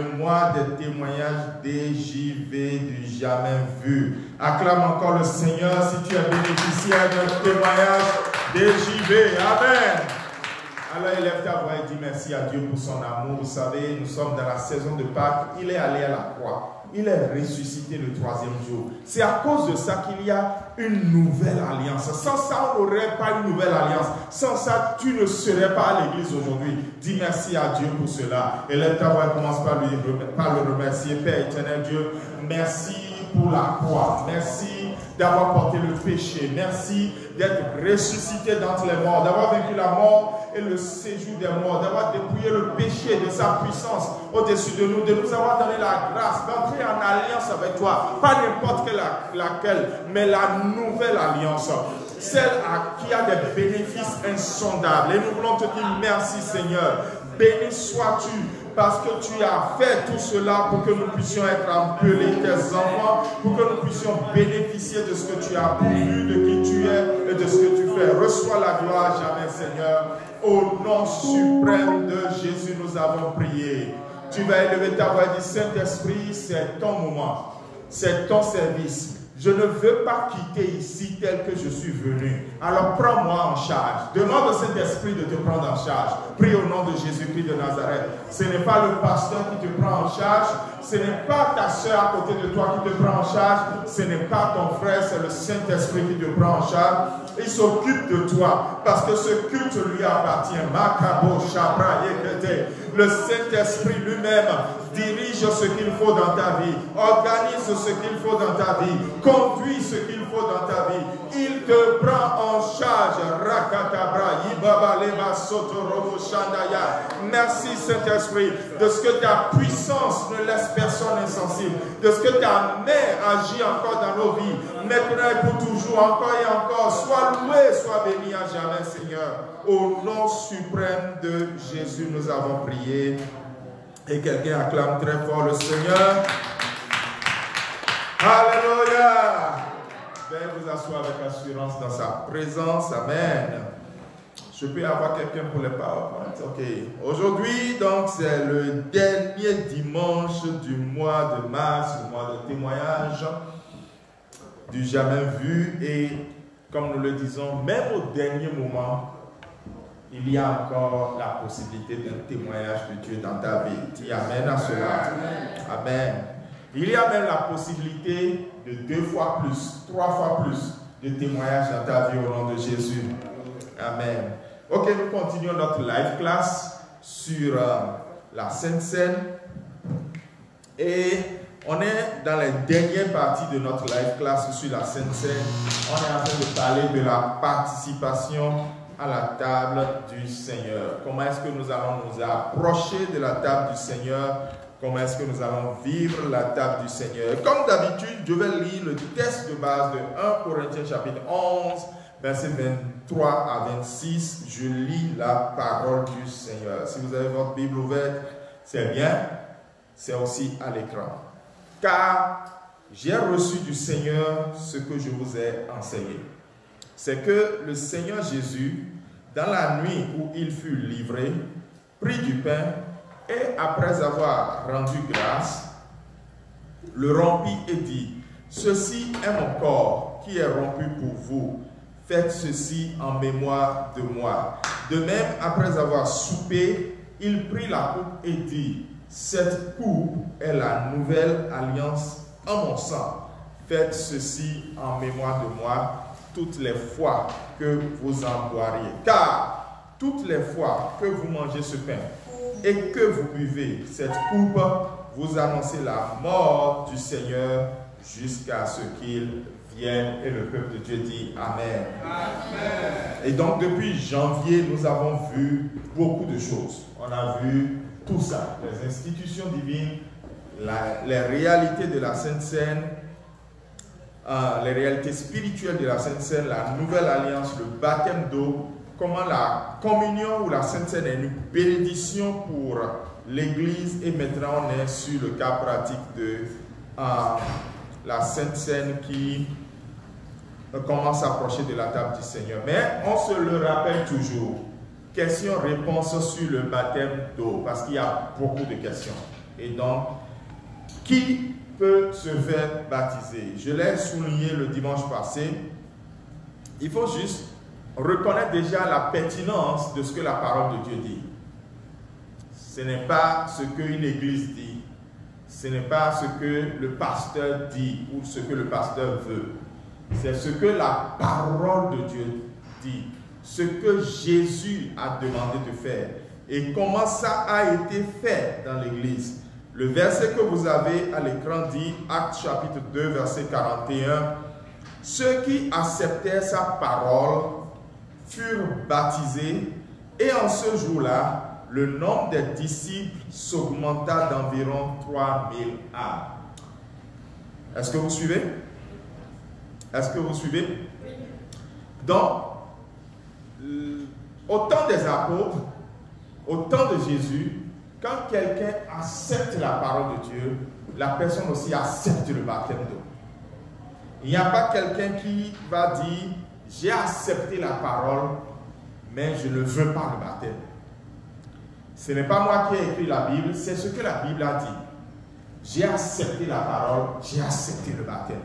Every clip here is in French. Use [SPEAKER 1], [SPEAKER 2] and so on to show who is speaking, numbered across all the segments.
[SPEAKER 1] le mois des témoignages DJV du jamais vu. Acclame encore le Seigneur si tu es bénéficiaire d'un témoignage DJV. Amen. Alors élève ta voix et dis merci à Dieu pour son amour. Vous savez, nous sommes dans la saison de Pâques. Il est allé à la croix. Il est ressuscité le 3e jour. C'est à cause de ça qu'il y a une nouvelle alliance. Sans ça, on n'aurait pas une nouvelle alliance. Sans ça, tu ne serais pas à l'église aujourd'hui. Dis merci à Dieu pour cela. Élève ta voix et commence par le remercier. Père éternel Dieu, merci pour la croix. Merci d'avoir porté le péché. Merci d'être ressuscité d'entre les morts, d'avoir vaincu la mort et le séjour des morts, d'avoir dépouillé le péché de sa puissance au-dessus de nous avoir donné la grâce d'entrer en alliance avec toi. Pas n'importe laquelle, mais la nouvelle alliance. Celle qui a des bénéfices insondables. Et nous voulons te dire merci Seigneur. Béni sois-tu parce que tu as fait tout cela pour que nous puissions être appelés tes enfants, pour que nous puissions bénéficier de ce que tu as pourvu, de qui tu es et de ce que tu fais. Reçois la gloire jamais Seigneur. Au nom suprême de Jésus, nous avons prié. Tu vas élever ta voix et dire Saint-Esprit, c'est ton moment, c'est ton service. Je ne veux pas quitter ici tel que je suis venu. Alors prends-moi en charge. Demande au Saint-Esprit de te prendre en charge. Prie au nom de Jésus-Christ de Nazareth. Ce n'est pas le pasteur qui te prend en charge. Ce n'est pas ta soeur à côté de toi qui te prend en charge. Ce n'est pas ton frère, c'est le Saint-Esprit qui te prend en charge. Il s'occupe de toi parce que ce culte lui appartient. Makabo, Shabra, Yekete. Le Saint-Esprit lui-même dirige ce qu'il faut dans ta vie, organise ce qu'il faut dans ta vie, conduit ce qu'il faut dans ta vie. Il te prend en charge. Rakatabra, Yibaba, Leba, Soto, Robo, Shandaya. Merci Saint-Esprit de ce que ta puissance ne laisse personne insensible, de ce que ta main agit encore dans nos vies, maintenant et pour toujours, encore et encore. Sois loué, sois béni à jamais Seigneur. Au nom suprême de Jésus, nous avons prié. Et quelqu'un acclame très fort le Seigneur. Alléluia. Veuillez vous asseoir avec assurance dans sa présence. Amen. Je peux avoir quelqu'un pour les PowerPoint. Ok. Aujourd'hui, donc, c'est le dernier dimanche du mois de mars, le mois de témoignage du jamais vu. Et comme nous le disons, même au dernier moment, il y a encore la possibilité d'un témoignage de Dieu dans ta vie. Dis amen à cela. Amen. Il y a même la possibilité de 2 fois plus, 3 fois plus de témoignages dans ta vie au nom de Jésus. Amen. Ok, nous continuons notre live class sur la Sainte Seine. Et on est dans la dernière partie de notre live class sur la Sainte Seine. On est en train de parler de la participation à la table du Seigneur. Comment est-ce que nous allons nous approcher de la table du Seigneur? Comment est-ce que nous allons vivre la table du Seigneur? Comme d'habitude, je vais lire le texte de base de 1 Corinthiens chapitre 11, versets 23 à 26. Je lis la parole du Seigneur. Si vous avez votre Bible ouverte, c'est bien. C'est aussi à l'écran. Car j'ai reçu du Seigneur ce que je vous ai enseigné. C'est que le Seigneur Jésus, dans la nuit où il fut livré, prit du pain et après avoir rendu grâce, le rompit et dit, « Ceci est mon corps qui est rompu pour vous. Faites ceci en mémoire de moi. » De même, après avoir soupé, il prit la coupe et dit, « Cette coupe est la nouvelle alliance en mon sang. Faites ceci en mémoire de moi toutes les fois que vous en boiriez. Car toutes les fois que vous mangez ce pain et que vous buvez cette coupe, vous annoncez la mort du Seigneur jusqu'à ce qu'il vienne. Et le peuple de Dieu dit Amen. Amen. Et donc depuis janvier, nous avons vu beaucoup de choses. On a vu tout ça, les institutions divines, les réalités de la Sainte Seine, les réalités spirituelles de la Sainte Seine, la nouvelle alliance, le baptême d'eau, comment la communion ou la Sainte Seine est une bénédiction pour l'Église. Et maintenant on est sur le cas pratique de la Sainte Seine qui commence à approcher de la table du Seigneur. Mais on se le rappelle toujours. Question-réponse sur le baptême d'eau, parce qu'il y a beaucoup de questions. Et donc, qui peut se faire baptiser? Je l'ai souligné le dimanche passé. Il faut juste reconnaître déjà la pertinence de ce que la parole de Dieu dit. Ce n'est pas ce qu'une église dit. Ce n'est pas ce que le pasteur dit ou ce que le pasteur veut. C'est ce que la parole de Dieu dit. Ce que Jésus a demandé de faire. Et comment ça a été fait dans l'église. Le verset que vous avez à l'écran dit, Actes chapitre 2, verset 41. Ceux qui acceptèrent sa parole furent baptisés et en ce jour-là, le nombre des disciples s'augmenta d'environ 3000 âmes. Est-ce que vous suivez? Est-ce que vous suivez? Donc, au temps des apôtres, au temps de Jésus, quand quelqu'un accepte la parole de Dieu, la personne aussi accepte le baptême d'eau. Il n'y a pas quelqu'un qui va dire, j'ai accepté la parole, mais je ne veux pas le baptême. Ce n'est pas moi qui ai écrit la Bible, c'est ce que la Bible a dit. J'ai accepté la parole, j'ai accepté le baptême.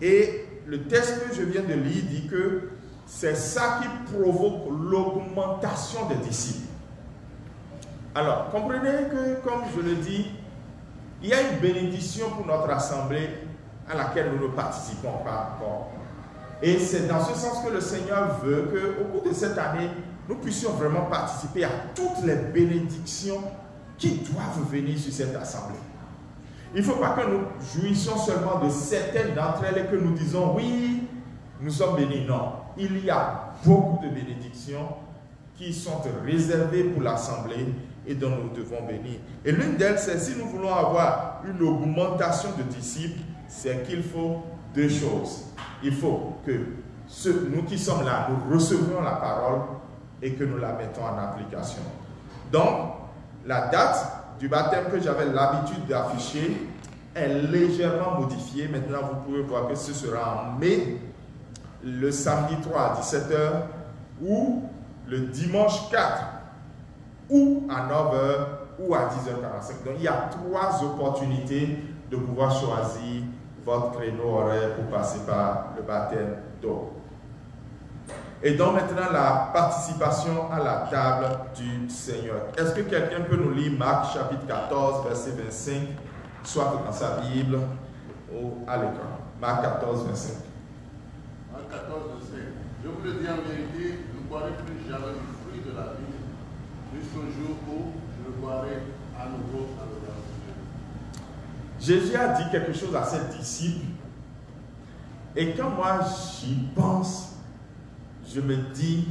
[SPEAKER 1] Et le texte que je viens de lire dit que c'est ça qui provoque l'augmentation des disciples. Alors, comprenez que, comme je le dis, il y a une bénédiction pour notre assemblée à laquelle nous ne participons pas encore. Et c'est dans ce sens que le Seigneur veut qu'au cours de cette année, nous puissions vraiment participer à toutes les bénédictions qui doivent venir sur cette assemblée. Il ne faut pas que nous jouissions seulement de certaines d'entre elles et que nous disons, oui, nous sommes bénis. Non, il y a beaucoup de bénédictions qui sont réservées pour l'assemblée et dont nous devons bénir. Et l'une d'elles, c'est si nous voulons avoir une augmentation de disciples, c'est qu'il faut deux choses. Il faut que nous qui sommes là, nous recevions la parole et que nous la mettons en application. Donc, la date du baptême que j'avais l'habitude d'afficher est légèrement modifiée. Maintenant, vous pouvez voir que ce sera en mai, le samedi 3 à 17h ou le dimanche 4 ou à 9h ou à 10h45. Donc, il y a 3 opportunités de pouvoir choisir votre créneau horaire pour passer par le baptême d'eau. Et donc maintenant la participation à la table du Seigneur. Est-ce que quelqu'un peut nous lire Marc chapitre 14 verset 25, soit dans sa Bible ou à l'écran? Marc 14 25.
[SPEAKER 2] Marc 14 25. Je vous le dis en vérité, je ne boirai plus jamais du fruit de la vie jusqu'au jour où je le boirai à nouveau dans le royaume de Dieu.
[SPEAKER 1] Jésus a dit quelque chose à ses disciples. Et quand moi j'y pense, je me dis,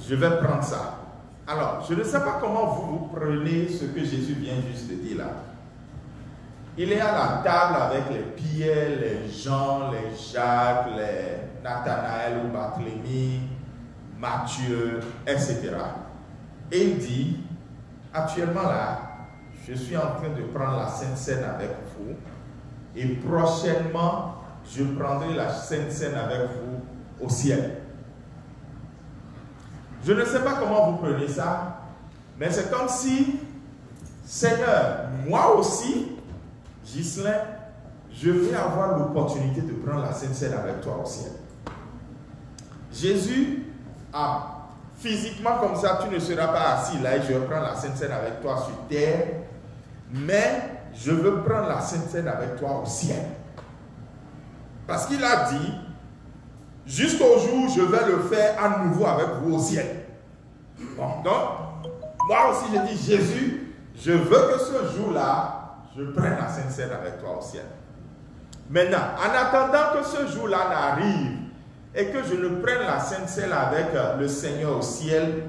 [SPEAKER 1] je vais prendre ça. Alors, je ne sais pas comment vous prenez ce que Jésus vient juste de dire là. Il est à la table avec les Pierre, les Jean, les Jacques, les Nathanaël ou Barthélemy, Matthieu, etc. Et il dit, actuellement là, je suis en train de prendre la Sainte Seine avec vous et prochainement, je prendrai la Sainte Seine avec vous au ciel. Je ne sais pas comment vous prenez ça, mais c'est comme si, Seigneur, moi aussi, Ghislain, je vais avoir l'opportunité de prendre la Sainte Seine avec toi au ciel. Jésus a physiquement comme ça, tu ne seras pas assis là et je vais prendre la Sainte Seine avec toi sur terre, mais je veux prendre la Sainte Seine avec toi au ciel. Parce qu'il a dit, jusqu'au jour où je vais le faire à nouveau avec vous au ciel. Bon, donc, moi aussi je dis, Jésus, je veux que ce jour-là, je prenne la Sainte Seine avec toi au ciel. Maintenant, en attendant que ce jour-là n'arrive et que je ne prenne la Sainte Seine avec le Seigneur au ciel,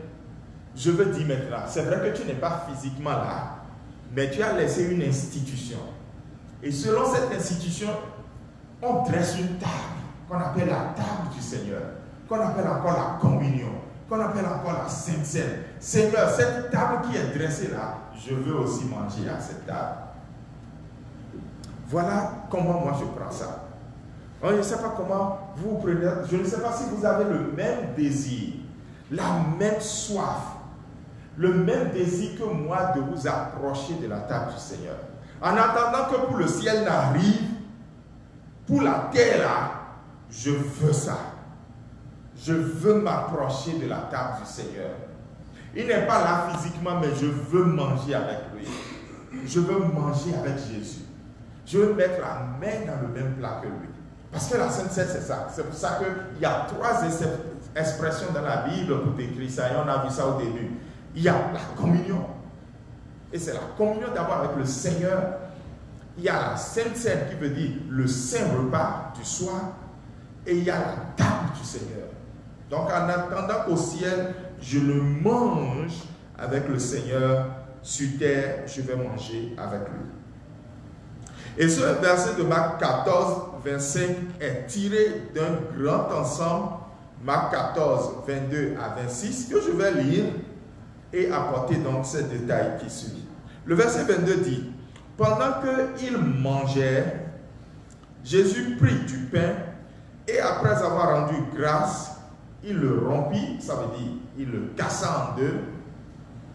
[SPEAKER 1] je veux dire maintenant, c'est vrai que tu n'es pas physiquement là, mais tu as laissé une institution. Et selon cette institution, on dresse une table qu'on appelle la table du Seigneur, qu'on appelle encore la communion, qu'on appelle encore la Sainte Seine. Seigneur, cette table qui est dressée là, je veux aussi manger à cette table. Voilà comment moi je prends ça. Alors, je ne sais pas comment vous prenez, je ne sais pas si vous avez le même désir, la même soif, le même désir que moi de vous approcher de la table du Seigneur. En attendant que pour le ciel n'arrive, pour la terre là, je veux ça. Je veux m'approcher de la table du Seigneur. Il n'est pas là physiquement, mais je veux manger avec lui. Je veux manger avec Jésus. Je veux mettre la main dans le même plat que lui. Parce que la Sainte Seine, c'est ça. C'est pour ça qu'il y a 3 expressions dans la Bible pour décrire ça. Et on a vu ça au début. Il y a la communion. Et c'est la communion d'abord avec le Seigneur. Il y a la Sainte Seine qui veut dire le saint repas du soir. Et il y a la table du Seigneur. Donc en attendant qu'au ciel, je le mange avec le Seigneur, sur terre, je vais manger avec lui. Et ce verset de Marc 14, 25 est tiré d'un grand ensemble, Marc 14, 22 à 26, que je vais lire et apporter donc ces détails qui suivent. Le verset 22 dit, « Pendant qu'ils mangeaient, Jésus prit du pain et après avoir rendu grâce, il le rompit, ça veut dire, il le cassa en deux,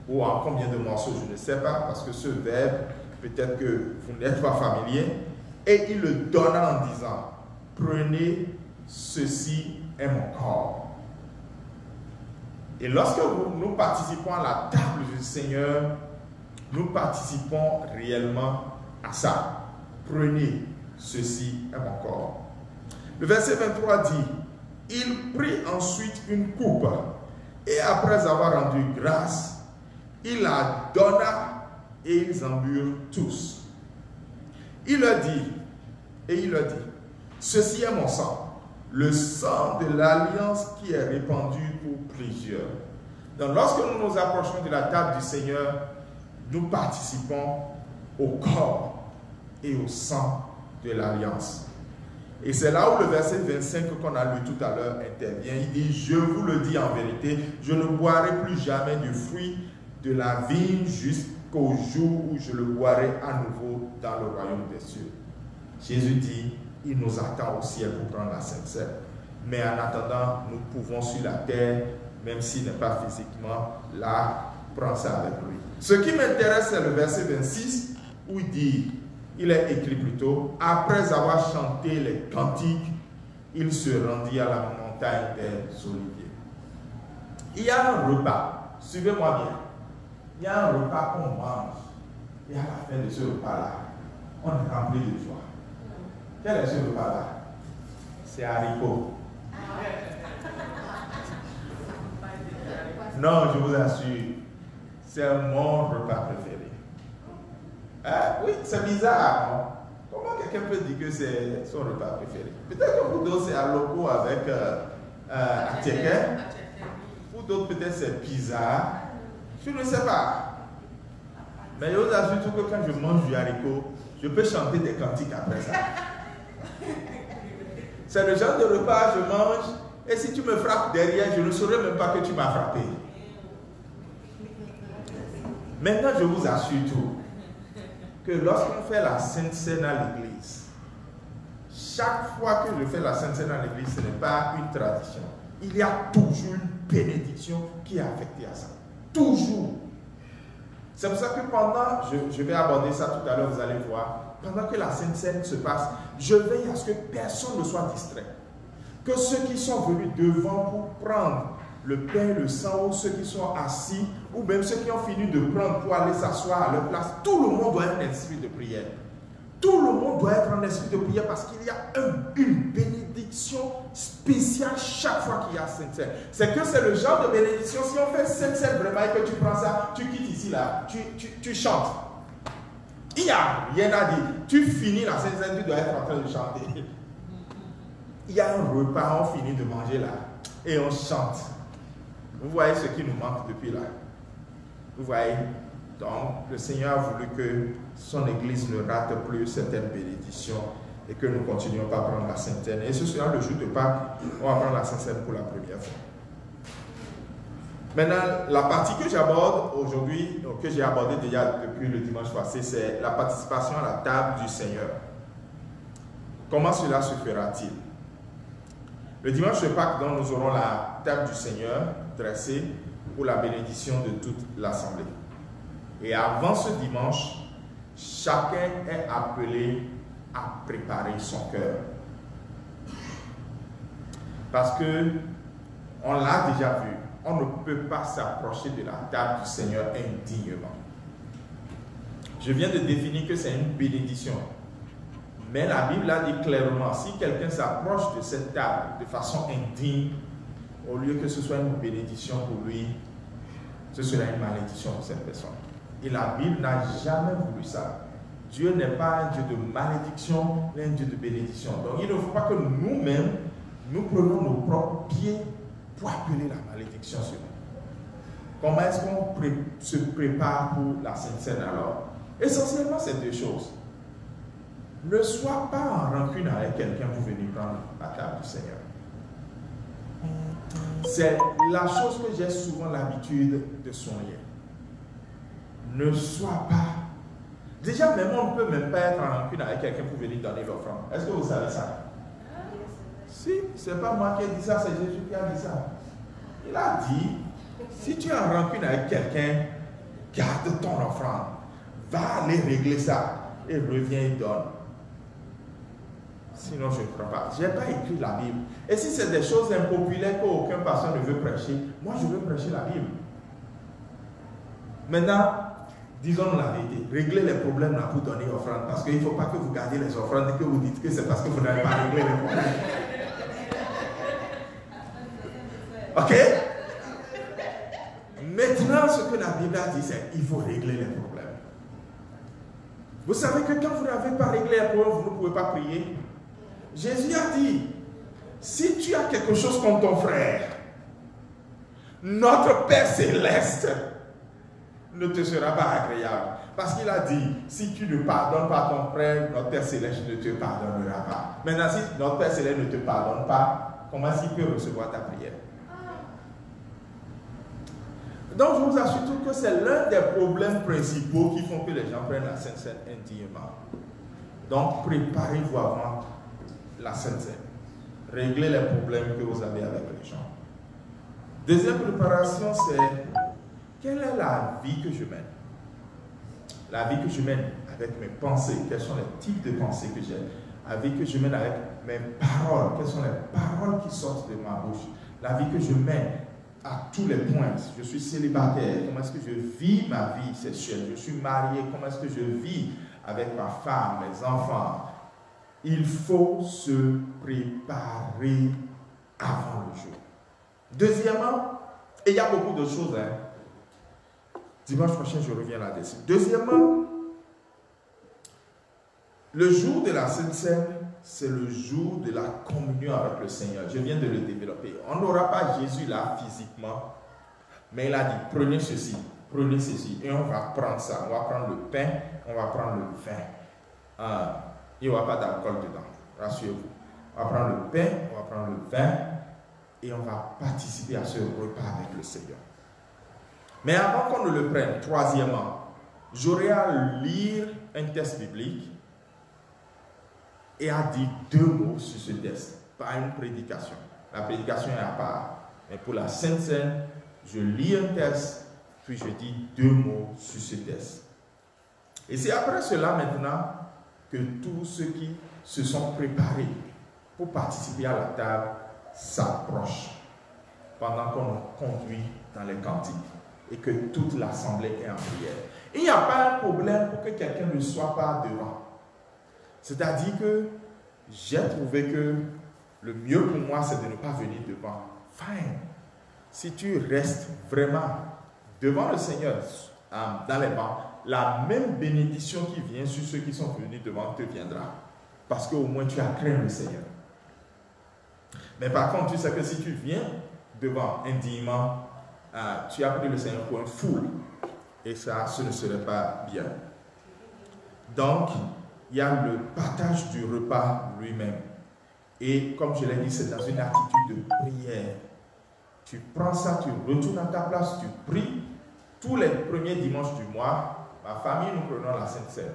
[SPEAKER 1] ou en combien de morceaux, je ne sais pas, parce que ce verbe, peut-être que vous n'êtes pas familier, et il le donna en disant, prenez, ceci est mon corps. Et lorsque nous participons à la table du Seigneur, nous participons réellement à ça. Prenez, ceci est mon corps. Le verset 23 dit, il prit ensuite une coupe, et après avoir rendu grâce, il la donna, et ils en burent tous. Il leur dit, ceci est mon sang, le sang de l'alliance qui est répandu pour plusieurs. Donc lorsque nous nous approchons de la table du Seigneur, nous participons au corps et au sang de l'alliance. Et c'est là où le verset 25 qu'on a lu tout à l'heure intervient. Il dit, je vous le dis en vérité, je ne boirai plus jamais du fruit de la vigne jusqu'au jour où je le boirai à nouveau dans le royaume des cieux. Jésus dit, il nous attend au ciel pour prendre la Sainte Seine. Mais en attendant, nous pouvons sur la terre, même s'il n'est pas physiquement là, prendre ça avec lui. Ce qui m'intéresse, c'est le verset 26 où il dit, il est écrit plutôt, après avoir chanté les cantiques, il se rendit à la montagne des Oliviers. Il y a un repas, suivez-moi bien. Il y a un repas qu'on mange. Et à la fin de ce repas-là, on est rempli de joie. Quel est ce repas-là? C'est haricots. Non, je vous assure, c'est mon repas préféré. Oui, c'est bizarre, non? Comment quelqu'un peut dire que c'est son repas préféré? Peut-être que pour d'autres, c'est à loco avec attiéké. Pour d'autres, peut-être c'est pizza. Je ne sais pas. Mais je vous assure que quand je mange du haricot, je peux chanter des cantiques après ça. C'est le genre de repas que je mange, et si tu me frappes derrière, je ne saurais même pas que tu m'as frappé. Maintenant, je vous assure tout, que lorsqu'on fait la Sainte Seine à l'église, chaque fois que je fais la Sainte Seine à l'église, ce n'est pas une tradition. Il y a toujours une bénédiction qui est affectée à ça. Toujours. C'est pour ça que pendant, je vais aborder ça tout à l'heure, vous allez voir, pendant que la Sainte Seine se passe, je veille à ce que personne ne soit distrait. Que ceux qui sont venus devant pour prendre le pain, le sang, ou ceux qui sont assis, ou même ceux qui ont fini de prendre pour aller s'asseoir à leur place, tout le monde doit être un esprit de prière. Tout le monde doit être un esprit de prière parce qu'il y a une bénédiction spéciale chaque fois qu'il y a Sainte Seine. C'est que c'est le genre de bénédiction, si on fait Sainte Seine vraiment et que tu prends ça, tu quittes ici là, tu chantes. Il n'y a rien à dire. Tu finis la Sainte Seine, tu dois être en train de chanter. Il y a un repas, on finit de manger là et on chante. Vous voyez ce qui nous manque depuis là. Vous voyez? Donc, le Seigneur a voulu que son Église ne rate plus certaines bénédictions et que nous continuions pas à prendre la Sainte Seine. Et ce sera le jour de Pâques, on va prendre la Sainte Seine pour la première fois. Maintenant, la partie que j'aborde aujourd'hui, que j'ai abordée déjà depuis le dimanche passé, c'est la participation à la table du Seigneur. Comment cela se fera-t-il? Le dimanche de Pâques, donc, nous aurons la table du Seigneur dressée, pour la bénédiction de toute l'assemblée. Et avant ce dimanche, chacun est appelé à préparer son cœur. Parce que, on l'a déjà vu, on ne peut pas s'approcher de la table du Seigneur indignement. Je viens de définir que c'est une bénédiction. Mais la Bible a dit clairement, si quelqu'un s'approche de cette table de façon indigne, au lieu que ce soit une bénédiction pour lui, ce sera une malédiction pour cette personne. Et la Bible n'a jamais voulu ça. Dieu n'est pas un Dieu de malédiction, mais un Dieu de bénédiction. Donc il ne faut pas que nous-mêmes, nous prenions nos propres pieds pour appeler la malédiction sur nous. Comment est-ce qu'on se prépare pour la Sainte Seine alors? Essentiellement, c'est deux choses. Ne sois pas en rancune avec quelqu'un pour venir prendre la table du Seigneur. C'est la chose que j'ai souvent l'habitude de soigner. Ne sois pas. Déjà, même on ne peut même pas être en rancune avec quelqu'un pour venir donner l'offrande. Est-ce que vous savez ça? Si, ce n'est pas moi qui ai dit ça, c'est Jésus qui a dit ça. Il a dit, si tu es en rancune avec quelqu'un, garde ton offrande. Va aller régler ça et reviens et donne. Sinon, je ne crois pas. Je n'ai pas écrit la Bible. Et si c'est des choses impopulaires qu'aucun pasteur ne veut prêcher, moi je veux prêcher la Bible. Maintenant, disons la vérité. Réglez les problèmes là pour donner offrande. Parce qu'il ne faut pas que vous gardiez les offrandes et que vous dites que c'est parce que vous n'avez pas réglé les problèmes. Ok? Maintenant, ce que la Bible a dit, c'est qu'il faut régler les problèmes. Vous savez que quand vous n'avez pas réglé les problèmes, vous ne pouvez pas prier. Jésus a dit, si tu as quelque chose contre ton frère, notre Père Céleste ne te sera pas agréable. Parce qu'il a dit, si tu ne pardonnes pas ton frère, notre Père Céleste ne te pardonnera pas. Maintenant, si notre Père Céleste ne te pardonne pas, comment est-ce qu'il peut recevoir ta prière? Donc, je vous assure que c'est l'un des problèmes principaux qui font que les gens prennent la Sainte Seine indignement. Donc, préparez-vous avant la Sainte Seine. Réglez les problèmes que vous avez avec les gens. Deuxième préparation, c'est quelle est la vie que je mène? La vie que je mène avec mes pensées. Quels sont les types de pensées que j'ai? La vie que je mène avec mes paroles. Quelles sont les paroles qui sortent de ma bouche? La vie que je mène à tous les points. Je suis célibataire. Comment est-ce que je vis ma vie sexuelle? Je suis marié. Comment est-ce que je vis avec ma femme, mes enfants? Il faut se préparer avant le jour. Deuxièmement, et il y a beaucoup de choses, dimanche prochain, je reviens là-dessus. Deuxièmement, le jour de la Sainte Seine, c'est le jour de la communion avec le Seigneur. Je viens de le développer. On n'aura pas Jésus là physiquement, mais il a dit, prenez ceci, et on va prendre ça. On va prendre le pain, on va prendre le vin. Il n'y aura pas d'alcool dedans, rassurez-vous. On va prendre le pain, on va prendre le vin, et on va participer à ce repas avec le Seigneur. Mais avant qu'on ne le prenne, troisièmement, j'aurai à lire un texte biblique et à dire 2 mots sur ce texte, pas une prédication. La prédication est à part. Mais pour la Sainte Seine, je lis un texte, puis je dis 2 mots sur ce texte. Et c'est après cela maintenant que tous ceux qui se sont préparés pour participer à la table s'approchent pendant qu'on nous conduit dans les cantiques et que toute l'assemblée est en prière. Il n'y a pas un problème pour que quelqu'un ne soit pas devant. C'est-à-dire que j'ai trouvé que le mieux pour moi, c'est de ne pas venir devant. Fine. Si tu restes vraiment devant le Seigneur, dans les bancs, la même bénédiction qui vient sur ceux qui sont venus devant te viendra. Parce qu'au moins tu as craint le Seigneur. Mais par contre, tu sais que si tu viens devant indignement, tu as pris le Seigneur pour un fou. Et ça, ce ne serait pas bien. Donc, il y a le partage du repas lui-même. Et comme je l'ai dit, c'est dans une attitude de prière. Tu prends ça, tu retournes à ta place, tu pries. Tous les premiers dimanches du mois, ma famille, nous prenons la Sainte Seine.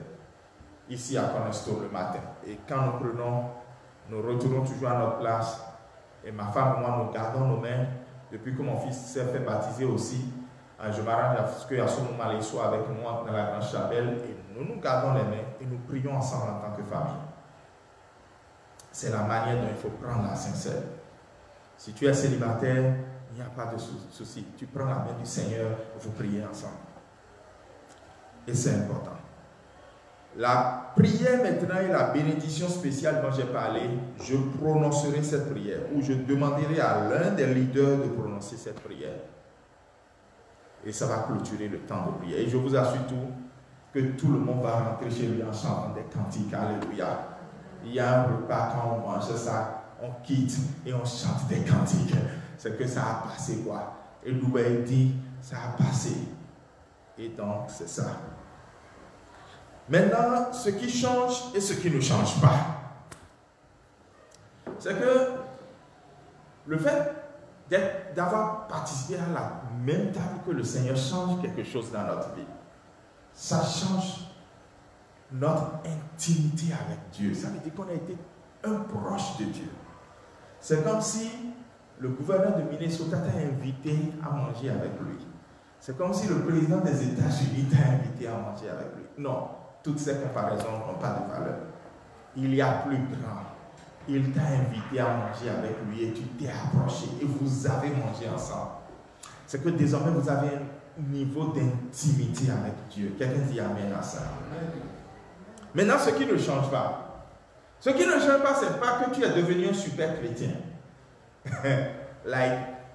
[SPEAKER 1] Ici à Cornerstone le matin. Et quand nous retournons toujours à notre place. Et ma femme et moi, nous gardons nos mains depuis que mon fils s'est fait baptiser aussi, je m'arrange à ce qu'à ce moment il soit avec moi dans la grande chapelle et nous nous gardons les mains et nous prions ensemble en tant que famille. C'est la manière dont il faut prendre la sincère. Si tu es célibataire, il n'y a pas de souci. Tu prends la main du Seigneur, vous priez ensemble. Et c'est important. La prière maintenant et la bénédiction spéciale dont j'ai parlé, je prononcerai cette prière ou je demanderai à l'un des leaders de prononcer cette prière. Et ça va clôturer le temps de prière. Et je vous assure que tout le monde va rentrer chez lui en chantant des cantiques. Alléluia. Il y a un repas, quand on mange ça, on quitte et on chante des cantiques. C'est que ça a passé quoi. Et Louis dit, ça a passé. Et donc, c'est ça. Maintenant, ce qui change et ce qui ne change pas, c'est que le fait d'avoir participé à la même table que le Seigneur change quelque chose dans notre vie. Ça change notre intimité avec Dieu. Ça veut dire qu'on a été un proche de Dieu. C'est comme si le gouverneur de Minnesota t'a invité à manger avec lui. C'est comme si le président des États-Unis t'a invité à manger avec lui. Non. Toutes ces comparaisons n'ont pas de valeur. Il y a plus grand. Il t'a invité à manger avec lui et tu t'es approché et vous avez mangé ensemble. C'est que désormais vous avez un niveau d'intimité avec Dieu. Quelqu'un dit Amen à ça. Maintenant, ce qui ne change pas. Ce qui ne change pas, ce n'est pas que tu es devenu un super chrétien.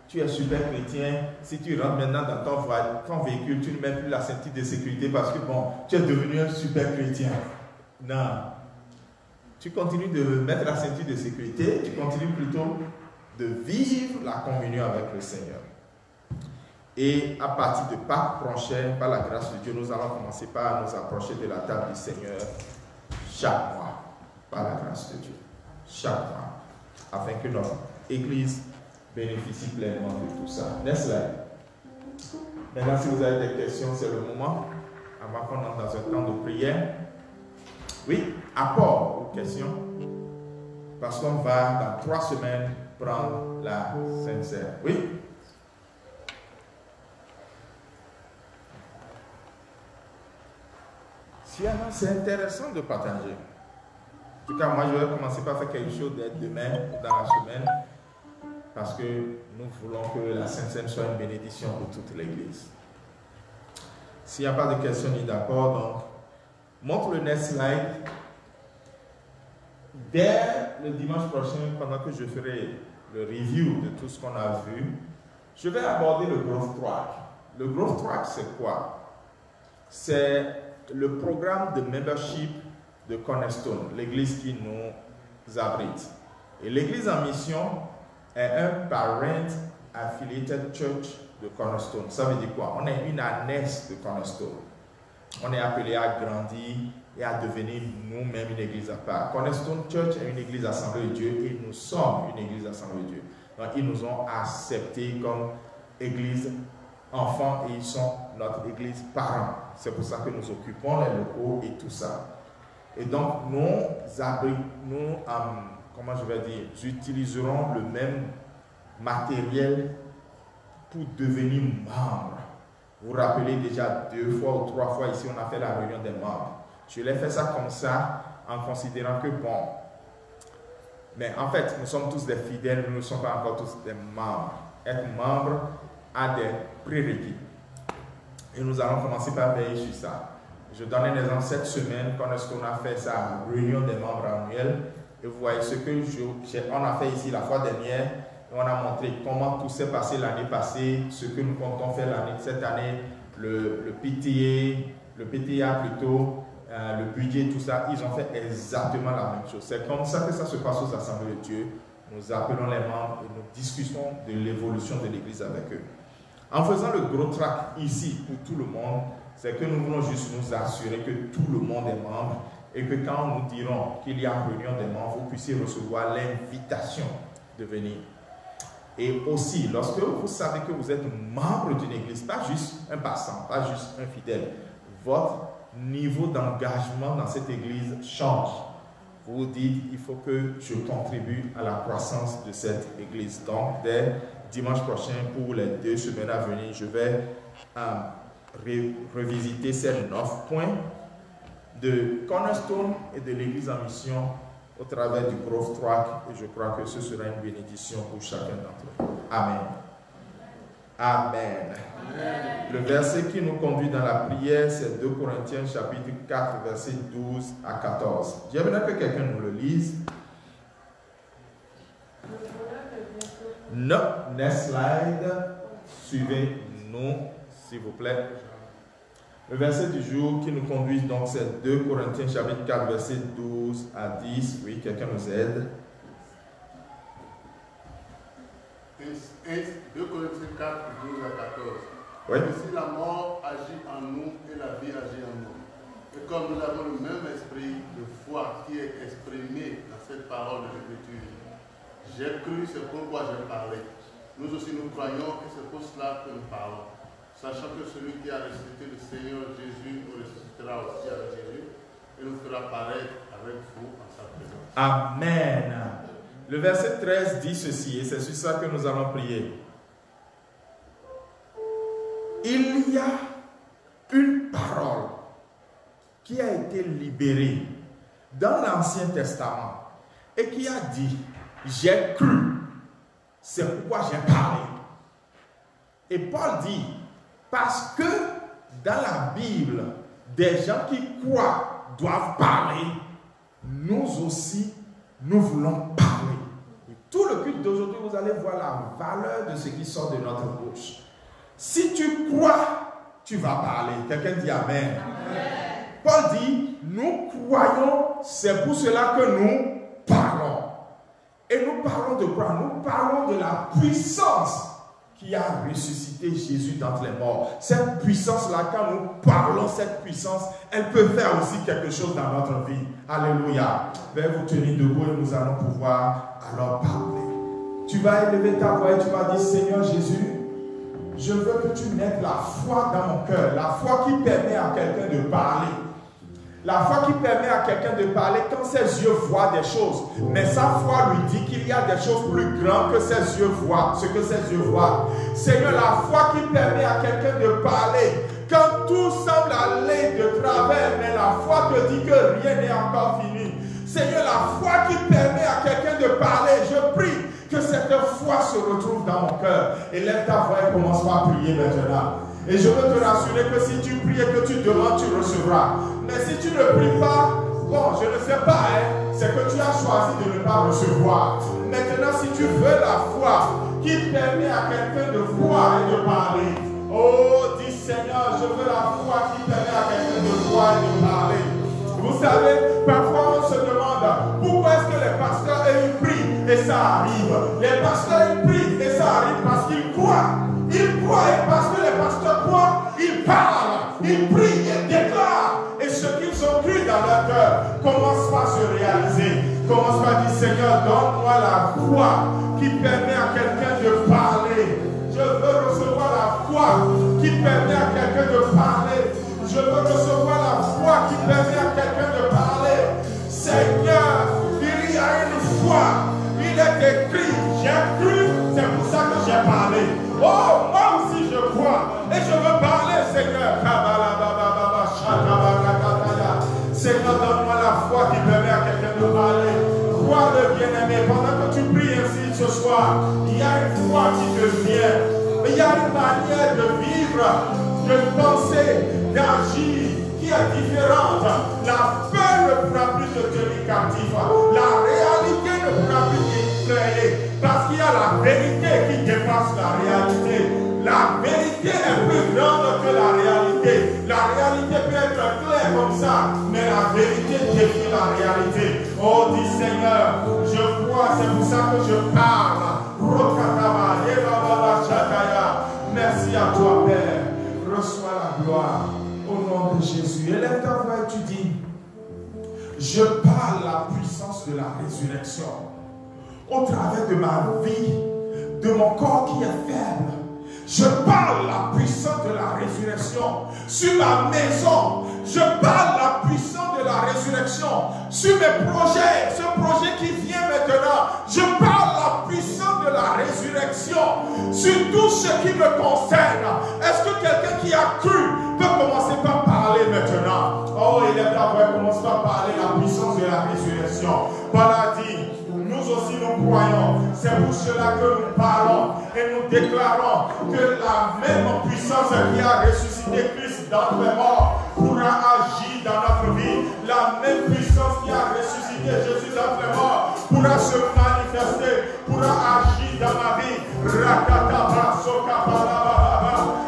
[SPEAKER 1] Tu es super chrétien, si tu rentres maintenant dans ton véhicule, tu ne mets plus la ceinture de sécurité parce que tu es devenu un super chrétien. Non. Tu continues de mettre la ceinture de sécurité, tu continues plutôt de vivre la communion avec le Seigneur. Et à partir de Pâques prochaine, par la grâce de Dieu, nous allons commencer par nous approcher de la table du Seigneur chaque mois, par la grâce de Dieu. Chaque mois, afin que notre Église bénéficie pleinement de tout ça. N'est-ce pas? Maintenant, si vous avez des questions, c'est le moment, avant qu'on entre dans un temps de prière. Oui, apport aux questions, parce qu'on va dans 3 semaines prendre la sincère. Oui? Si c'est intéressant de partager. En tout cas, moi, je vais commencer par faire quelque chose dès demain, dans la semaine, parce que nous voulons que la Sainte Seine soit une bénédiction pour toute l'Église. S'il n'y a pas de questions ni d'accord, donc, montre le next slide. Dès le dimanche prochain, pendant que je ferai le review de tout ce qu'on a vu, je vais aborder le Growth Track. Le Growth Track, c'est quoi? C'est le programme de membership de Cornerstone, l'église qui nous abrite. Et l'église en mission est un parent affiliated church de Cornerstone. Ça veut dire quoi? On est une annexe de Cornerstone. On est appelé à grandir et à devenir nous-mêmes une église à part. Cornerstone Church est une église assemblée de Dieu et nous sommes une église assemblée de Dieu. Donc ils nous ont acceptés comme église enfants et ils sont notre église parents. C'est pour ça que nous occupons les locaux et tout ça. Et donc nous utiliserons le même matériel pour devenir membres. Vous vous rappelez déjà 2 fois ou 3 fois ici, on a fait la réunion des membres. Je l'ai fait ça comme ça, en considérant que bon. Mais en fait, nous sommes tous des fidèles, nous ne sommes pas encore tous des membres. Être membre a des prérequis. Et nous allons commencer par veiller sur ça. Je donne un exemple cette semaine, quand est-ce qu'on a fait sa réunion des membres annuelle. Et vous voyez ce que on a fait ici la fois dernière. On a montré comment tout s'est passé l'année passée, ce que nous comptons faire cette année, le PTA plutôt, le budget, tout ça. Ils ont fait exactement la même chose. C'est comme ça que ça se passe aux assemblées de Dieu. Nous appelons les membres et nous discutons de l'évolution de l'Église avec eux. En faisant le gros track ici pour tout le monde, c'est que nous voulons juste nous assurer que tout le monde est membre et que quand nous dirons qu'il y a une réunion des membres, vous puissiez recevoir l'invitation de venir. Et aussi, lorsque vous savez que vous êtes membre d'une église, pas juste un passant, pas juste un fidèle, votre niveau d'engagement dans cette église change. Vous vous dites, il faut que je contribue à la croissance de cette église. Donc, dès dimanche prochain, pour les 2 semaines à venir, je vais revisiter ces 9 points de Cornerstone et de l'Église en mission au travers du Growth Track, et je crois que ce sera une bénédiction pour chacun d'entre nous. Amen. Amen. Amen. Le verset qui nous conduit dans la prière, c'est 2 Corinthiens chapitre 4, verset 12 à 14. J'aimerais que quelqu'un nous le lise. No, next slide. Suivez-nous, s'il vous plaît. Le verset du jour qui nous conduit, donc, c'est 2 Corinthiens chapitre 4, verset 12 à 10. Oui, quelqu'un nous aide.
[SPEAKER 2] 2 Corinthiens 4, 12 à 14.
[SPEAKER 1] Oui.
[SPEAKER 2] Ainsi la mort agit en nous et la vie agit en nous. Et comme nous avons le même esprit de foi qui est exprimé dans cette parole de l'Écriture, j'ai cru, c'est pourquoi j'ai parlé. Nous aussi nous croyons et c'est pour cela que nous parlons. Sachant que celui qui a ressuscité le Seigneur Jésus nous ressuscitera aussi avec Jésus et nous fera paraître avec vous en sa présence.
[SPEAKER 1] Amen. Le verset 13 dit ceci, et c'est sur ça que nous allons prier. Il y a une parole qui a été libérée dans l'Ancien Testament et qui a dit, j'ai cru, c'est pourquoi j'ai parlé. Et Paul dit, parce que dans la Bible, des gens qui croient doivent parler, nous aussi, nous voulons parler. Et tout le culte d'aujourd'hui, vous allez voir la valeur de ce qui sort de notre bouche. Si tu crois, tu vas parler. Quelqu'un dit Amen. Amen. Paul dit, nous croyons, c'est pour cela que nous parlons. Et nous parlons de quoi? Nous parlons de la puissance qui a ressuscité Jésus d'entre les morts. Cette puissance-là, quand nous parlons cette puissance, elle peut faire aussi quelque chose dans notre vie. Alléluia. Veuillez vous tenir debout et nous allons pouvoir alors parler. Tu vas élever ta voix et tu vas dire, Seigneur Jésus, je veux que tu mettes la foi dans mon cœur, la foi qui permet à quelqu'un de parler. La foi qui permet à quelqu'un de parler quand ses yeux voient des choses. Mais sa foi lui dit qu'il y a des choses plus grandes que ses yeux voient, ce que ses yeux voient. Seigneur, la foi qui permet à quelqu'un de parler quand tout semble aller de travers, mais la foi te dit que rien n'est encore fini. Seigneur, la foi qui permet à quelqu'un de parler, je prie que cette foi se retrouve dans mon cœur. Élève ta voix et commence à prier maintenant. Et je veux te rassurer que si tu pries et que tu demandes, tu recevras. Mais si tu ne pries pas, bon, je ne sais pas, c'est que tu as choisi de ne pas recevoir. Maintenant, si tu veux la foi qui permet à quelqu'un de voir et de parler, oh, dis Seigneur, je veux la foi qui permet à quelqu'un de voir et de parler. Vous savez, parfois on se demande pourquoi est-ce que les pasteurs ils prient et ça arrive. Les pasteurs ils prient et ça arrive parce qu'ils croient. Ils croient et parce que les pasteurs croient, ils parlent, ils prient, ils déclarent. Et ce qu'ils ont cru dans leur cœur commence par se réaliser. Commence par dire, Seigneur, donne-moi la foi qui permet à quelqu'un de parler. Je veux recevoir la foi qui permet à quelqu'un de parler. Je veux recevoir la foi qui permet à quelqu'un de parler. Seigneur, il y a une foi. Il est écrit, j'ai cru, c'est pour ça que j'ai parlé. Oh, moi aussi je crois. Et je veux parler, Seigneur. Seigneur, donne-moi la foi qui permet à quelqu'un de parler. Crois le bien-aimé. Pendant que tu pries ainsi ce soir, il y a une foi qui te vient. Mais il y a une manière de vivre, de penser, d'agir qui est différente. La peur ne pourra plus te tenir captif. La réalité ne pourra plus t'effrayer. Parce qu'il y a la vérité qui dépasse la réalité. La vérité est plus grande que la réalité. La réalité peut être claire comme ça, mais la vérité défie la réalité. Oh, dis Seigneur, je crois, c'est pour ça que je parle. Merci à toi, Père. Reçois la gloire au nom de Jésus. Élève ta voix et tu dis, je parle la puissance de la résurrection au travers de ma vie, de mon corps qui est faible. Je parle la puissance de la résurrection sur ma maison. Je parle la puissance de la résurrection sur mes projets. Ce projet qui vient maintenant, je parle la puissance de la résurrection résurrection sur tout ce qui me concerne. Est-ce que quelqu'un qui a cru peut commencer par parler maintenant? Oh, élève la voix, commence par parler la puissance de la résurrection. Paul a dit, nous aussi nous croyons. C'est pour cela que nous parlons et nous déclarons que la même puissance qui a ressuscité Christ d'entre les morts pourra agir dans notre vie. La même puissance qui a ressuscité Jésus d'entre les morts pourra se manifester, pourra agir dans ma vie.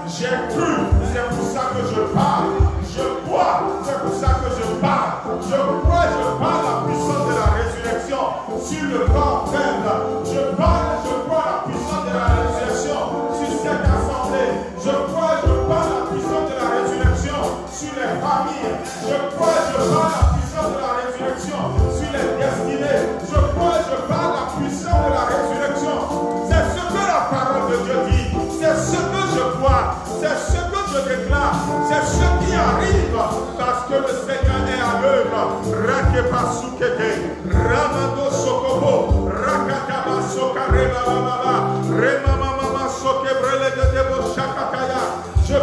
[SPEAKER 1] J'ai cru, c'est pour ça que je parle. Je crois, c'est pour ça que je parle. Je crois, je parle la puissance de la résurrection sur le corps faible. Je parle, je crois la puissance de la résurrection sur cette assemblée. Je crois, je parle la puissance de la résurrection sur les familles. Je crois, je parle la puissance de la résurrection sur les destinées. Je crois, je parle la puissance de la résurrection. C'est ce que la parole de Dieu dit. C'est ce que je crois. C'est ce que je déclare. C'est ce qui arrive parce que le Seigneur est à l'œuvre. Rakepasukeke, Ramado Sokobo, Rakataba Sokareba Baba, Remamama Sokebrele de Debo Shakataya. Je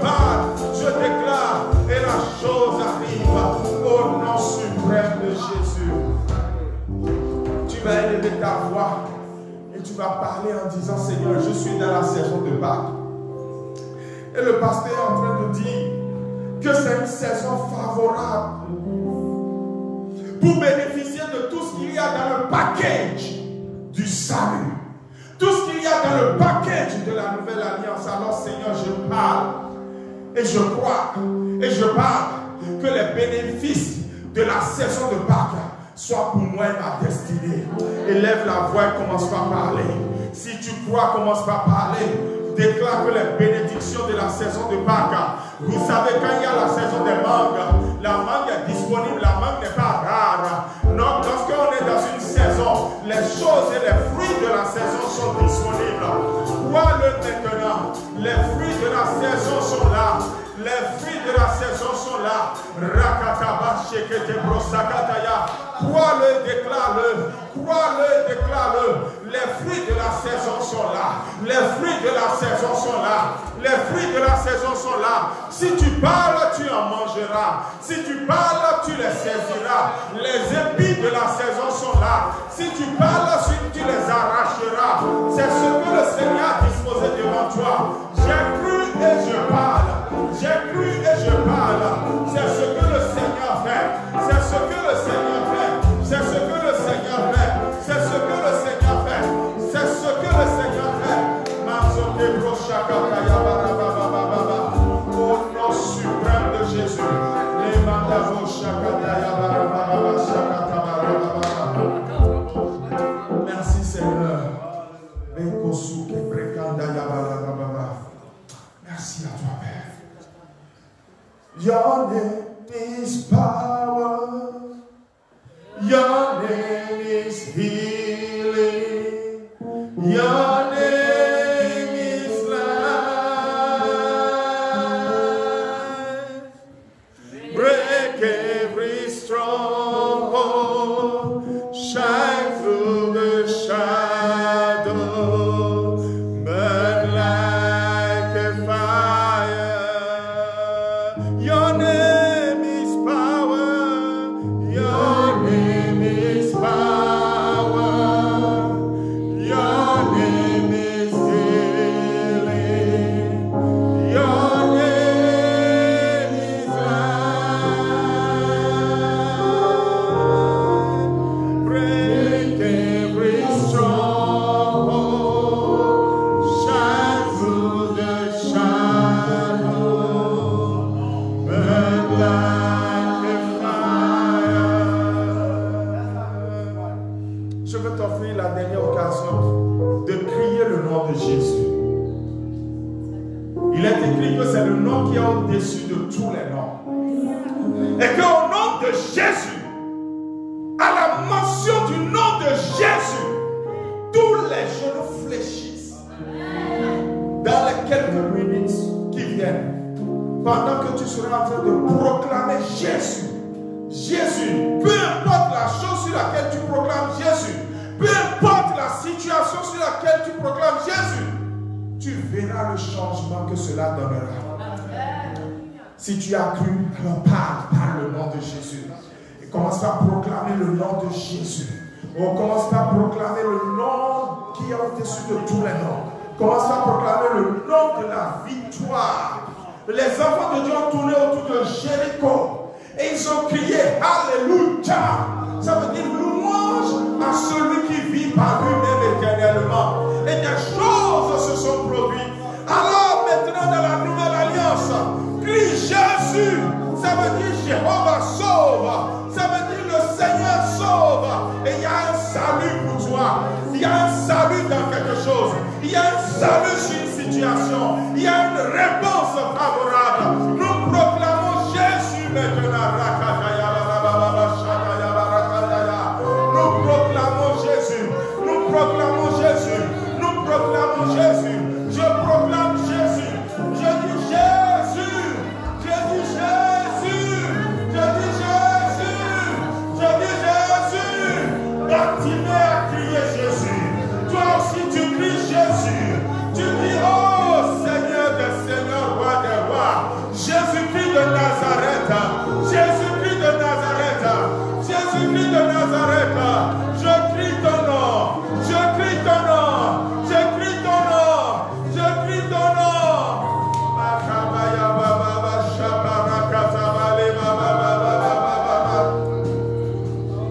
[SPEAKER 1] parle, je déclare, et la chose arrive au nom suprême de Jésus. Tu vas élever ta voix et tu vas parler en disant, Seigneur, je suis dans la saison de Pâques. Et le pasteur est en train de dire que c'est une saison favorable pour bénéficier de tout ce qu'il y a dans le package du salut. Tout ce qu'il y a dans le package de la nouvelle alliance. Alors Seigneur, je parle et je crois et je parle que les bénéfices de la saison de Pâques soient pour moi et ma destinée. Élève la voix et commence par parler. Si tu crois, commence par parler. Déclare que les bénédictions de la saison de Pâques, vous savez, quand il y a la saison des mangues, la mangue est disponible, la mangue n'est pas rare. Donc, lorsqu'on est dans une saison, les choses et les fruits de la saison sont disponibles. Vois-le maintenant, les fruits de la saison sont là. Les fruits de la saison sont là. Rakataba shekete brosakataya. Crois-le, déclare-le. Crois-le, déclare-le. Les fruits de la saison sont là. Les fruits de la saison sont là. Les fruits de la saison sont là. Si tu parles, tu en mangeras. Si tu parles, tu les saisiras. Les épis de la saison sont là. Si tu parles, tu les arracheras. C'est ce que le Seigneur a disposé devant toi. J'ai cru et je parle. J'ai cru et je parle. C'est ce que le Seigneur fait. C'est ce que le Seigneur fait. C'est ce que le Seigneur fait. C'est ce que le Seigneur fait. C'est ce que le Seigneur fait. Au nom suprême de Jésus. Merci Seigneur. Merci à toi Père. Your name is power. Your name is healing. Your name is life. Break every stronghold. Shine through the shadow. Burn like a fire. Your name is power. Your name is power. Your name is healing. Your name is life. Break every stronghold. Shine through the shadow. Burn like a fire. Je veux t'offrir la dernière occasion de crier le nom de Jésus. Il est écrit que c'est le nom qui est au-dessus de tous les noms. Et qu'au nom de Jésus, à la mention du nom de Jésus, tous les genoux fléchissent. Dans les quelques minutes qui viennent, pendant que tu seras en train de proclamer Jésus, Jésus, peu importe la chose sur laquelle tu proclames Jésus, peu importe la situation sur laquelle Jésus, tu verras le changement que cela donnera. Si tu as cru, alors parle le nom de Jésus. Et commence par proclamer le nom de Jésus. On commence par proclamer le nom qui est au-dessus de tous les noms. Commence par proclamer le nom de la victoire. Les enfants de Dieu ont tourné autour de Jéricho et ils ont crié Alléluia. Ça veut dire louange à celui qui vit par lui-même éternellement. Et des choses se sont produites. Alors maintenant dans la nouvelle alliance, crie Jésus. Ça veut dire Jéhovah sauve. Ça veut dire le Seigneur sauve. Et il y a un salut pour toi. Il y a un salut dans quelque chose. Il y a un salut sur une situation. Il y a une réponse favorable. Nous proclamons Jésus maintenant. Nous proclamons Jésus. Nous proclamons Jésus. Nous proclamons Jésus. Je proclame Jésus. Je dis Jésus. Je dis Jésus. Je dis Jésus. Je dis Jésus. Bartimée a crié Jésus. Toi aussi tu cries Jésus. Tu dis oh Seigneur des Seigneurs, roi des rois. Jésus-Christ de Nazareth. Jésus-Christ de Nazareth. Jésus-Christ de Nazareth. Je crie ton nom. Je crie ton nom. Je crie ton nom. Je crie ton nom.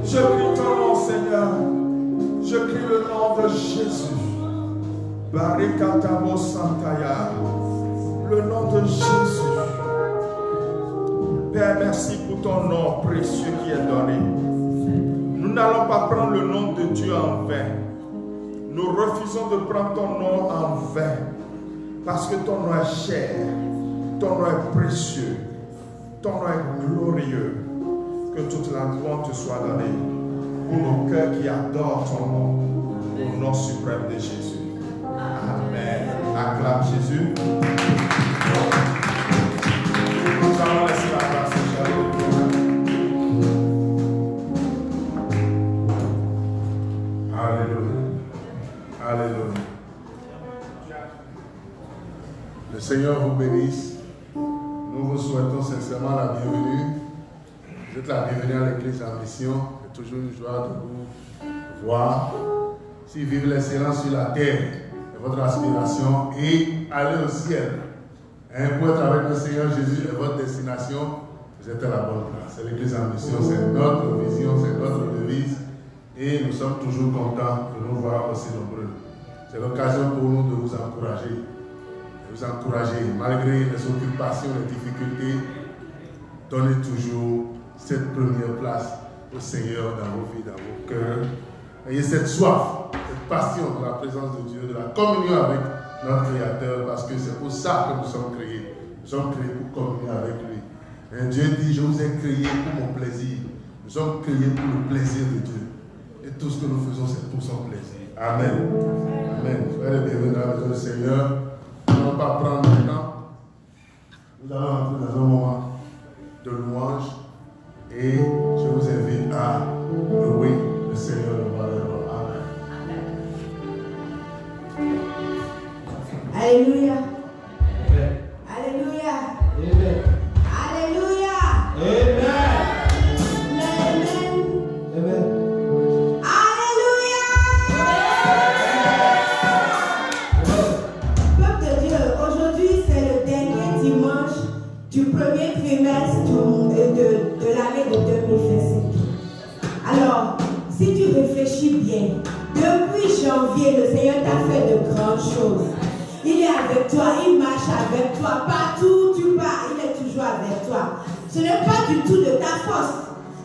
[SPEAKER 1] Je crie ton nom, Seigneur. Je crie le nom de Jésus. Barikatamo Santaya. Le nom de Jésus. Père, merci pour ton nom précieux qui est donné. Nous n'allons pas prendre le nom de Dieu en vain. Nous refusons de prendre ton nom en vain. Parce que ton nom est cher. Ton nom est précieux. Ton nom est glorieux. Que toute la gloire te soit donnée. Pour nos cœurs qui adorent ton nom. Au nom suprême de Jésus. Amen. Acclame Jésus. Nous allons laisser la place au Shalom. Alléluia. Alléluia.
[SPEAKER 2] Le Seigneur vous bénisse. Nous vous souhaitons sincèrement la bienvenue. Vous êtes la bienvenue à l'église en mission. C'est toujours une joie de vous voir. Si vivre l'excellence sur la terre est votre aspiration et aller au ciel, pour être avec le Seigneur Jésus est votre destination, vous êtes à la bonne place. C'est l'église en mission, c'est notre vision, c'est notre devise et nous sommes toujours contents de nous voir aussi nombreux. C'est l'occasion pour nous de vous encourager. Malgré les occupations, les difficultés, donnez toujours cette première place au Seigneur dans vos vies, dans vos cœurs. Ayez cette soif, cette passion de la présence de Dieu, de la communion avec notre Créateur, parce que c'est pour ça que nous sommes créés. Nous sommes créés pour communier avec lui. Et Dieu dit, je vous ai créés pour mon plaisir. Nous sommes créés pour le plaisir de Dieu. Et tout ce que nous faisons, c'est pour son plaisir. Amen. Amen. Soyez les bienvenus avec le Seigneur. Nous n'allons pas prendre le temps. Nous allons entrer dans un moment de louange. Et je vous invite à louer le Seigneur de Amen.
[SPEAKER 3] Alléluia. Alléluia.
[SPEAKER 4] Amen.
[SPEAKER 3] Alléluia.
[SPEAKER 4] Amen.
[SPEAKER 3] Amen.
[SPEAKER 4] Amen.
[SPEAKER 3] Alléluia. Peuple de Dieu, aujourd'hui c'est le dernier dimanche du premier trimestre de l'année de 2025. Alors, si tu réfléchis bien, depuis janvier, le Seigneur t'a fait de grandes choses. Il est avec toi, il marche avec toi. Partout où tu pars, il est toujours avec toi. Ce n'est pas du tout de ta force.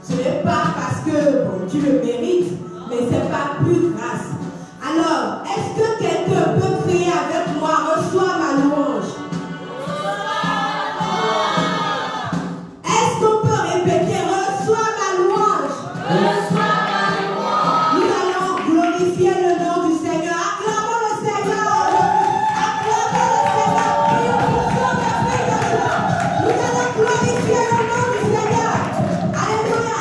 [SPEAKER 3] Ce n'est pas parce que bon, tu le mérites, mais c'est par plus grâce. Alors, est-ce que quelqu'un peut crier avec moi, reçois ma louange? Est-ce qu'on peut répéter, reçois ma louange? Reçois ma louange. Nous allons glorifier le nom du Seigneur. Acclamons le Seigneur. Acclamons le Seigneur. Prions pour son esprit de joie. Nous allons glorifier le nom du Seigneur. Alléluia.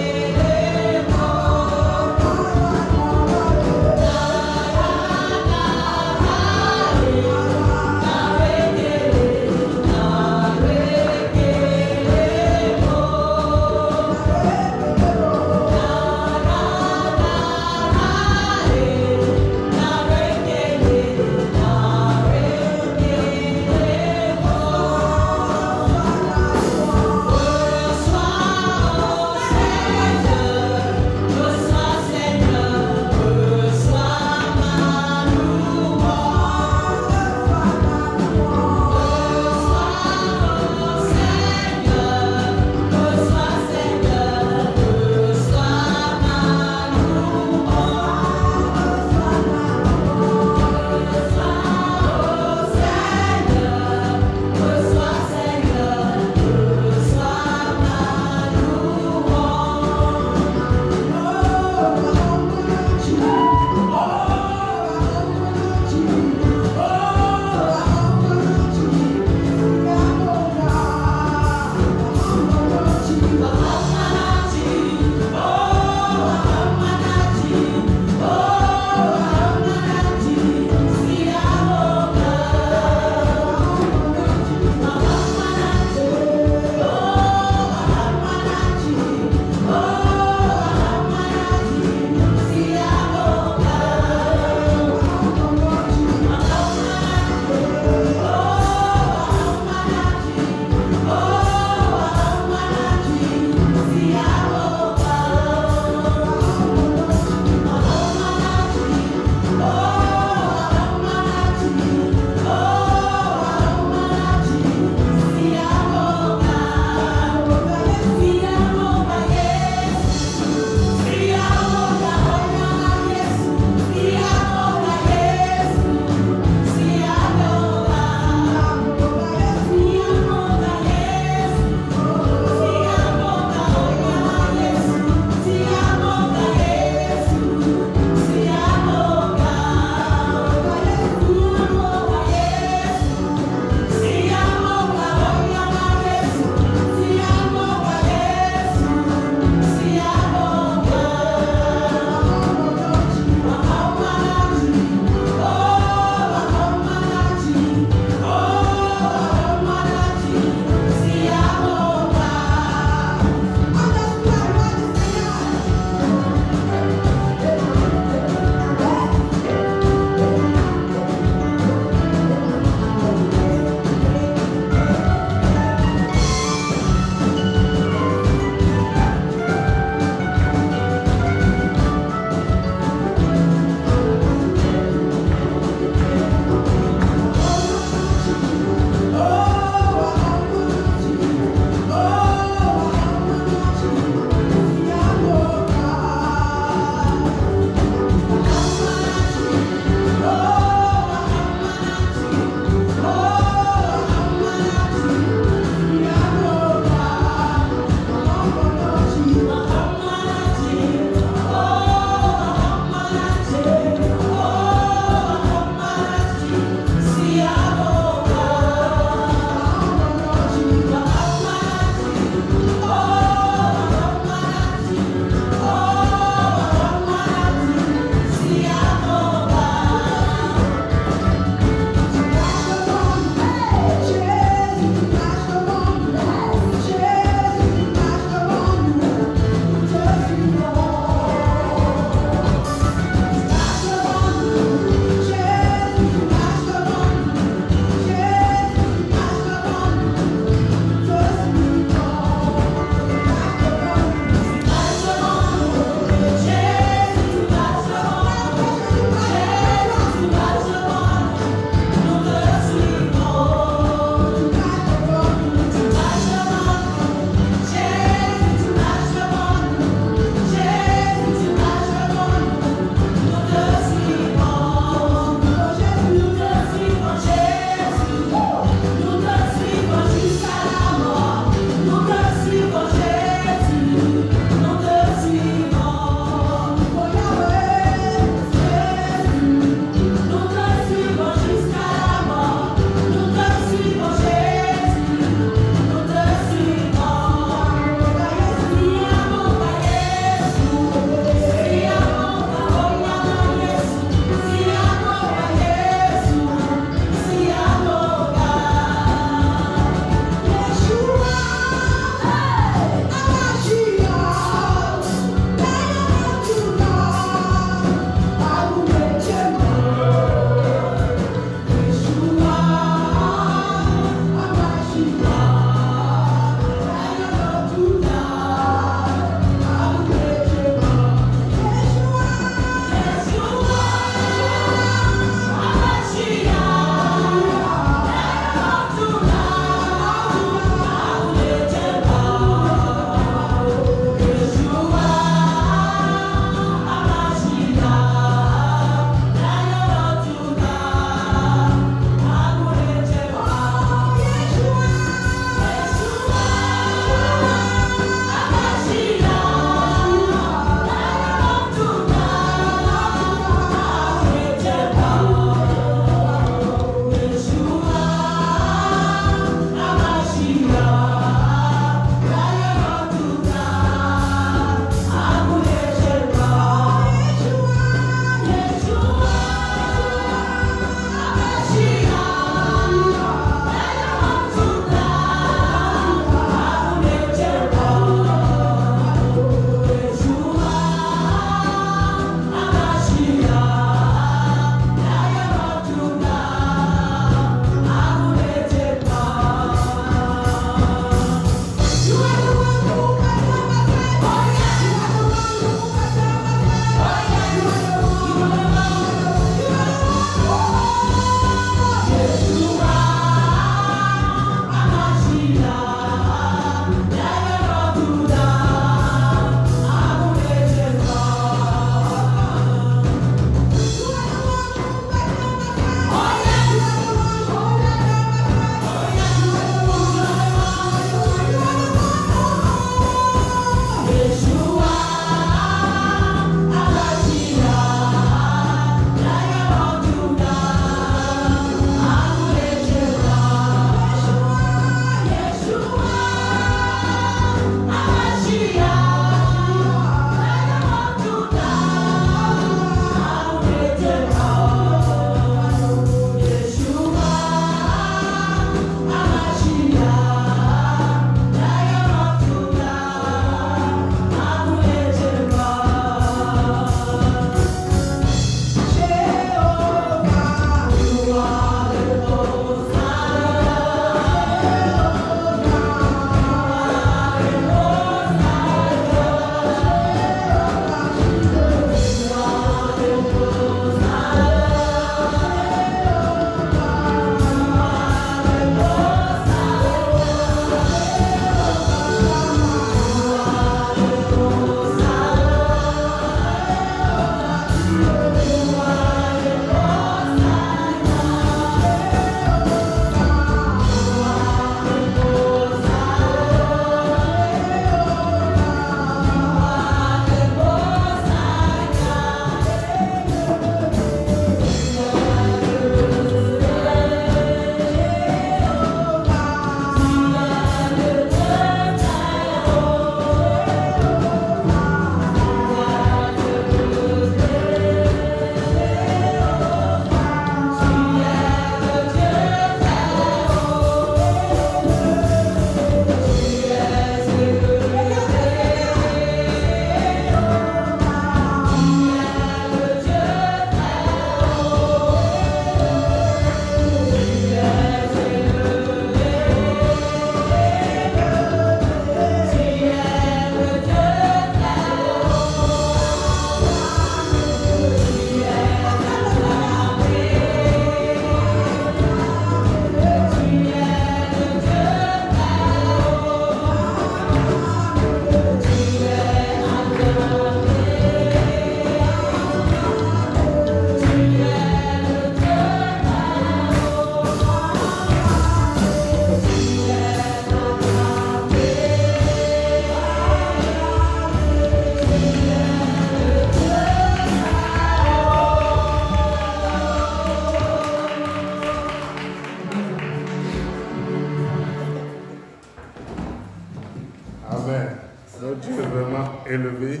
[SPEAKER 2] élevé,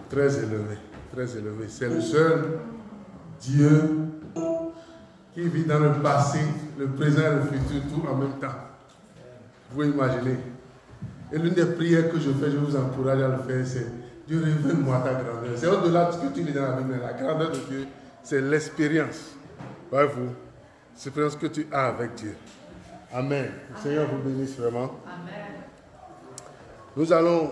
[SPEAKER 2] très élevé, très élevé. C'est le seul Dieu qui vit dans le passé, le présent et le futur, tout en même temps. Vous imaginez. Et l'une des prières que je fais, je vous encourage à le faire, c'est Dieu, révèle-moi ta grandeur. C'est au-delà de ce que tu lis dans la Bible. La grandeur de Dieu, c'est l'expérience. Voyez-vous, l'expérience que tu as avec Dieu. Amen. Le Seigneur vous bénisse vraiment.
[SPEAKER 4] Amen.
[SPEAKER 2] Nous allons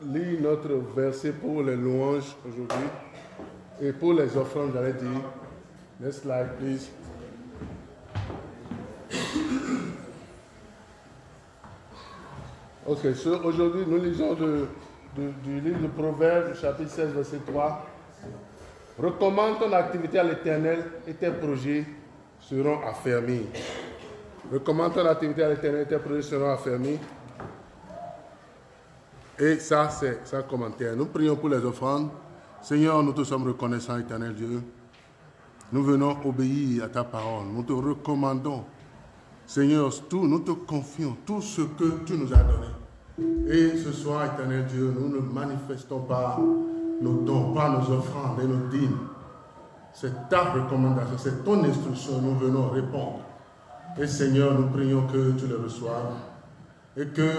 [SPEAKER 2] lire notre verset pour les louanges aujourd'hui. Et pour les offrandes, j'allais dire. Next slide, please. Ok, aujourd'hui, nous lisons du livre de Proverbes, chapitre 16, verset 3. Recommande ton activité à l'Éternel et tes projets seront affermis. Recommande ton activité à l'Éternel et tes projets seront affermis. Et ça, c'est un commentaire. Nous prions pour les offrandes. Seigneur, nous te sommes reconnaissants, Éternel Dieu. Nous venons obéir à ta parole. Nous te recommandons, Seigneur, tout, nous te confions tout ce que tu nous as donné. Et ce soir, Éternel Dieu, nous ne manifestons pas nos dons, pas nos offrandes et nos dîmes. C'est ta recommandation, c'est ton instruction. Nous venons répondre. Et Seigneur, nous prions que tu les reçoives et que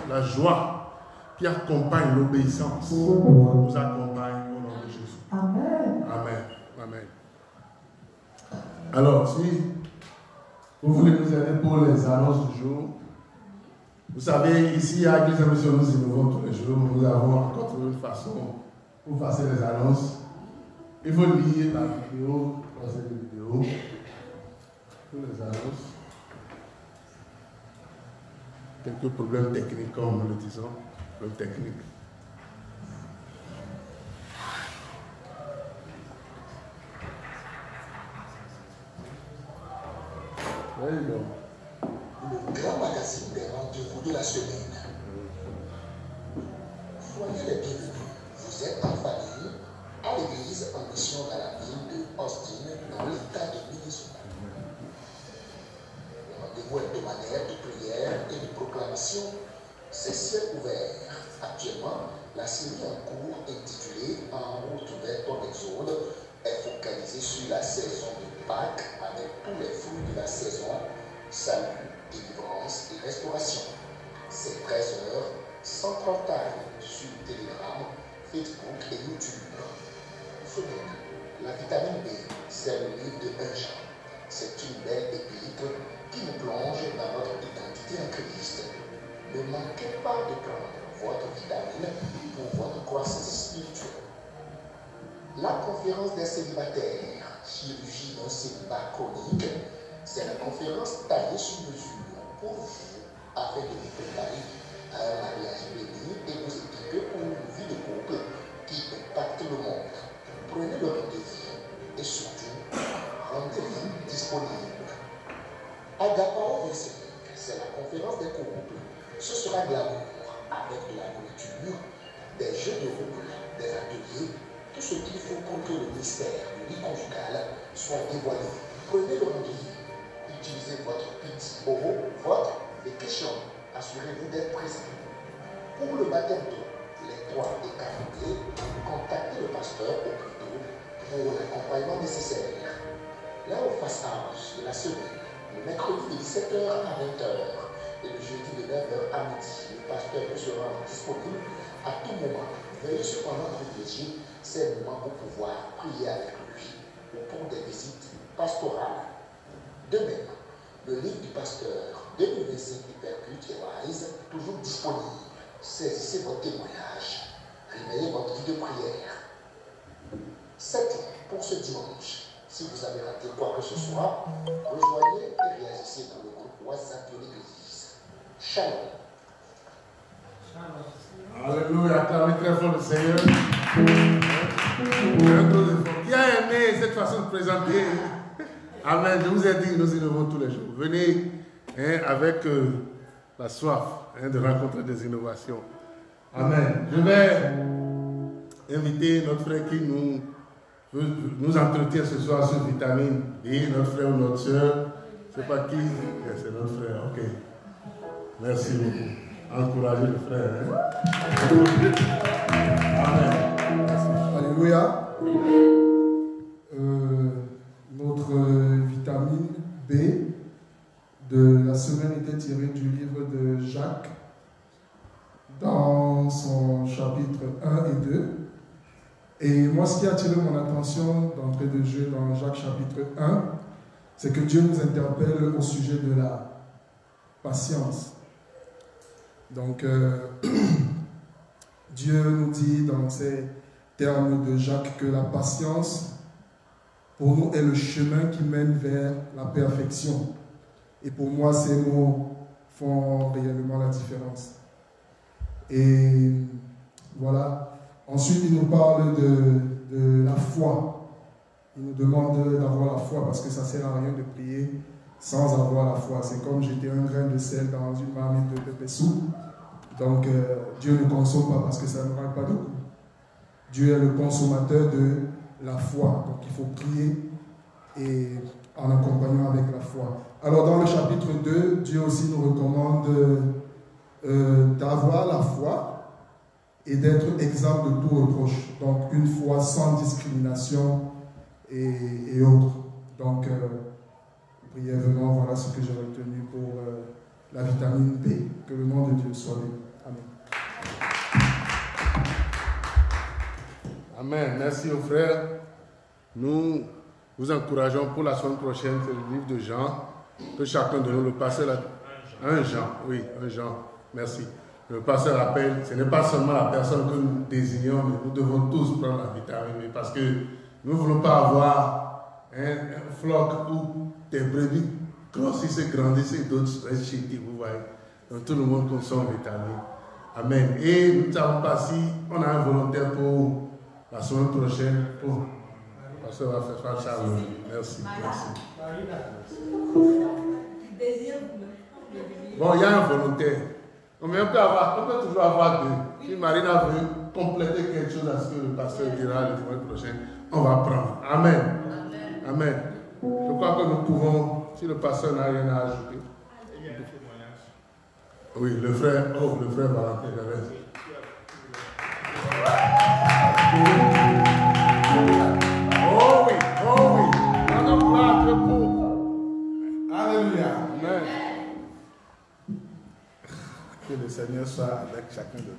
[SPEAKER 2] la joie qui accompagne l'obéissance nous accompagne au nom de Jésus.
[SPEAKER 3] Amen.
[SPEAKER 2] Amen. Amen. Alors, si vous voulez nous aider pour les annonces du jour, vous savez, ici à l'Église Mission, nous innovons tous les jours. Nous avons encore trouvé une façon pour passer les annonces. Il faut lire la vidéo, passer les vidéos pour les annonces. Quelques problèmes techniques, comme nous le disons. Problèmes techniques.
[SPEAKER 5] Le grand magazine des rendez-vous de la semaine. Soyez les bienvenus. Vous êtes en famille à l'église en mission dans la ville de Austin, dans l'état de Minnesota. Le rendez-vous hebdomadaire de prière et de proclamation, c'est ciel ouvert. Actuellement, la série en cours intitulée En route vers ton exode est focalisée sur la saison de Pâques avec tous les fruits de la saison, salut, délivrance et restauration. C'est 13h, 130 time sur Telegram, Facebook et YouTube. Semaine, la vitamine B, c'est le livre de 1 Jean. C'est une belle épître qui nous plonge dans notre identité en Christ. Ne manquez pas de prendre votre vitamine pour votre croissance spirituelle. La conférence des célibataires, chirurgie d'un célibat chronique, c'est la conférence taillée sur mesure pour vous afin de vous préparer à un mariage béni et vous équiper pour une vie de couple qui impacte le monde. Prenez le rendez-vous et surtout, rendez-vous disponible. Agapao 25, c'est la conférence des couples. Ce sera de l'amour avec de la nourriture, des jeux de rôle, des ateliers, tout ce qu'il faut pour que le mystère du lit conjugal soit dévoilé. Prenez le rendez-vous, utilisez votre petit bobo, votre vacation, assurez-vous d'être présent. Pour le baptême d'eau, les 3 et 4 clés, contactez le pasteur au plus tôt pour l'accompagnement nécessaire. Là au face house de la semaine, le mercredi de 17h à 20h et le jeudi de 9h à midi, le pasteur peut se rendre disponible à tout moment. Veuillez cependant privilégier ces moments pour pouvoir prier avec lui ou pour des visites pastorales. De même, le livre du pasteur 2025 Hypercute et Wise, toujours disponible. Saisissez votre témoignage, réveillez votre vie de prière. C'est tout pour ce dimanche. Si vous avez raté quoi que ce soit, rejoignez et réagissez dans le groupe WhatsApp de l'église. Shalom.
[SPEAKER 2] Alléluia, acclamez très fort le Seigneur. Qui a aimé cette façon de présenter? Amen. Je vous ai dit, nous innovons tous les jours. Venez avec la soif de rencontrer des innovations. Amen. Je vais inviter notre frère qui nous entretient ce soir sur vitamine D, notre frère ou notre soeur. Je ne sais pas qui. C'est notre frère. Ok. Merci beaucoup. Encouragez le frère. Hein? Amen. Merci.
[SPEAKER 4] Alléluia. Notre vitamine B de la semaine était tirée du livre de Jacques dans son chapitre 1 et 2. Et moi, ce qui a attiré mon attention d'entrée de jeu dans Jacques chapitre 1, c'est que Dieu nous interpelle au sujet de la patience. Donc, Dieu nous dit dans ces termes de Jacques que la patience, pour nous, est le chemin qui mène vers la perfection. Et pour moi, ces mots font réellement la différence. Et voilà. Ensuite, il nous parle de la foi. Il nous demande d'avoir la foi parce que ça ne sert à rien de prier sans avoir la foi. C'est comme jeter un grain de sel dans une marmite de pépé soupe. Donc, Dieu ne consomme pas parce que ça ne manque pas de goût. Dieu est le consommateur de la foi. Donc, il faut prier et en accompagnant avec la foi. Alors, dans le chapitre 2, Dieu aussi nous recommande d'avoir la foi et d'être exempt de tout reproche. Donc, une foi sans discrimination et autres. Donc, brièvement, voilà ce que j'ai retenu pour la vitamine B. Que le nom de Dieu soit béni. Amen.
[SPEAKER 2] Amen. Merci aux frères. Nous vous encourageons pour la semaine prochaine, c'est le livre de Jean, que chacun de nous, le pasteur, 1 Jean, oui, 1 Jean, merci. Le pasteur rappelle, ce n'est pas seulement la personne que nous désignons, mais nous devons tous prendre la vitamine B, parce que nous ne voulons pas avoir un floc où des brebis grossissent et grandissent et d'autres restent chétis, vous voyez. Donc tout le monde consomme vitamine. Amen. Et nous ne savons pas si on a un volontaire pour la semaine prochaine, pour... Ça va faire ça. Merci. Bon, il y a un volontaire. Mais on peut toujours avoir deux. Si Marina veut compléter quelque chose à ce que le pasteur dira la semaine prochaine, on va prendre. Amen. Amen. Je crois que nous pouvons, si le pasteur n'a rien à ajouter. Oui, le frère Valentin Galès. Oh oui. On applaudit pour. Alléluia. Amen. Que le Seigneur soit avec chacun de nous.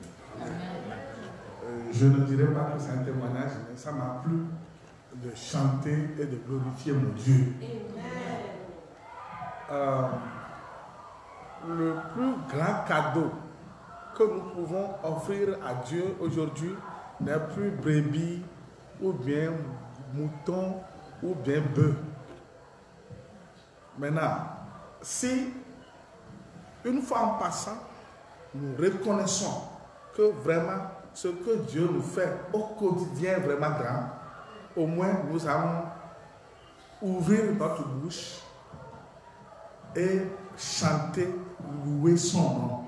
[SPEAKER 2] Je ne dirais pas que c'est un témoignage, mais ça m'a plu de chanter et de glorifier mon Dieu. Le plus grand cadeau que nous pouvons offrir à Dieu aujourd'hui n'est plus brebis ou bien mouton ou bien bœuf. Maintenant, si une fois en passant, nous reconnaissons que vraiment ce que Dieu nous fait au quotidien est vraiment grand, au moins nous allons ouvrir notre bouche et chanter, louer son nom.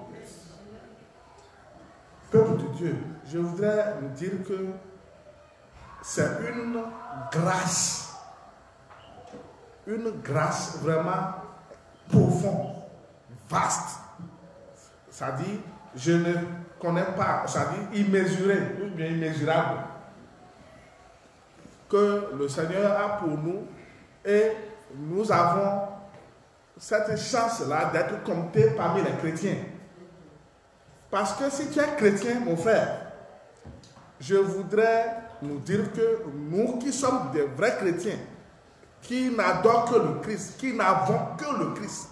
[SPEAKER 2] Peuple de Dieu, je voudrais vous dire que c'est une grâce vraiment profonde, vaste. C'est-à-dire, je ne connais pas, c'est-à-dire immesuré ou bien immesurable, que le Seigneur a pour nous, et nous avons cette chance-là d'être comptés parmi les chrétiens. Parce que si tu es chrétien, mon frère, je voudrais nous dire que nous qui sommes des vrais chrétiens, qui n'adorent que le Christ, qui n'avons que le Christ,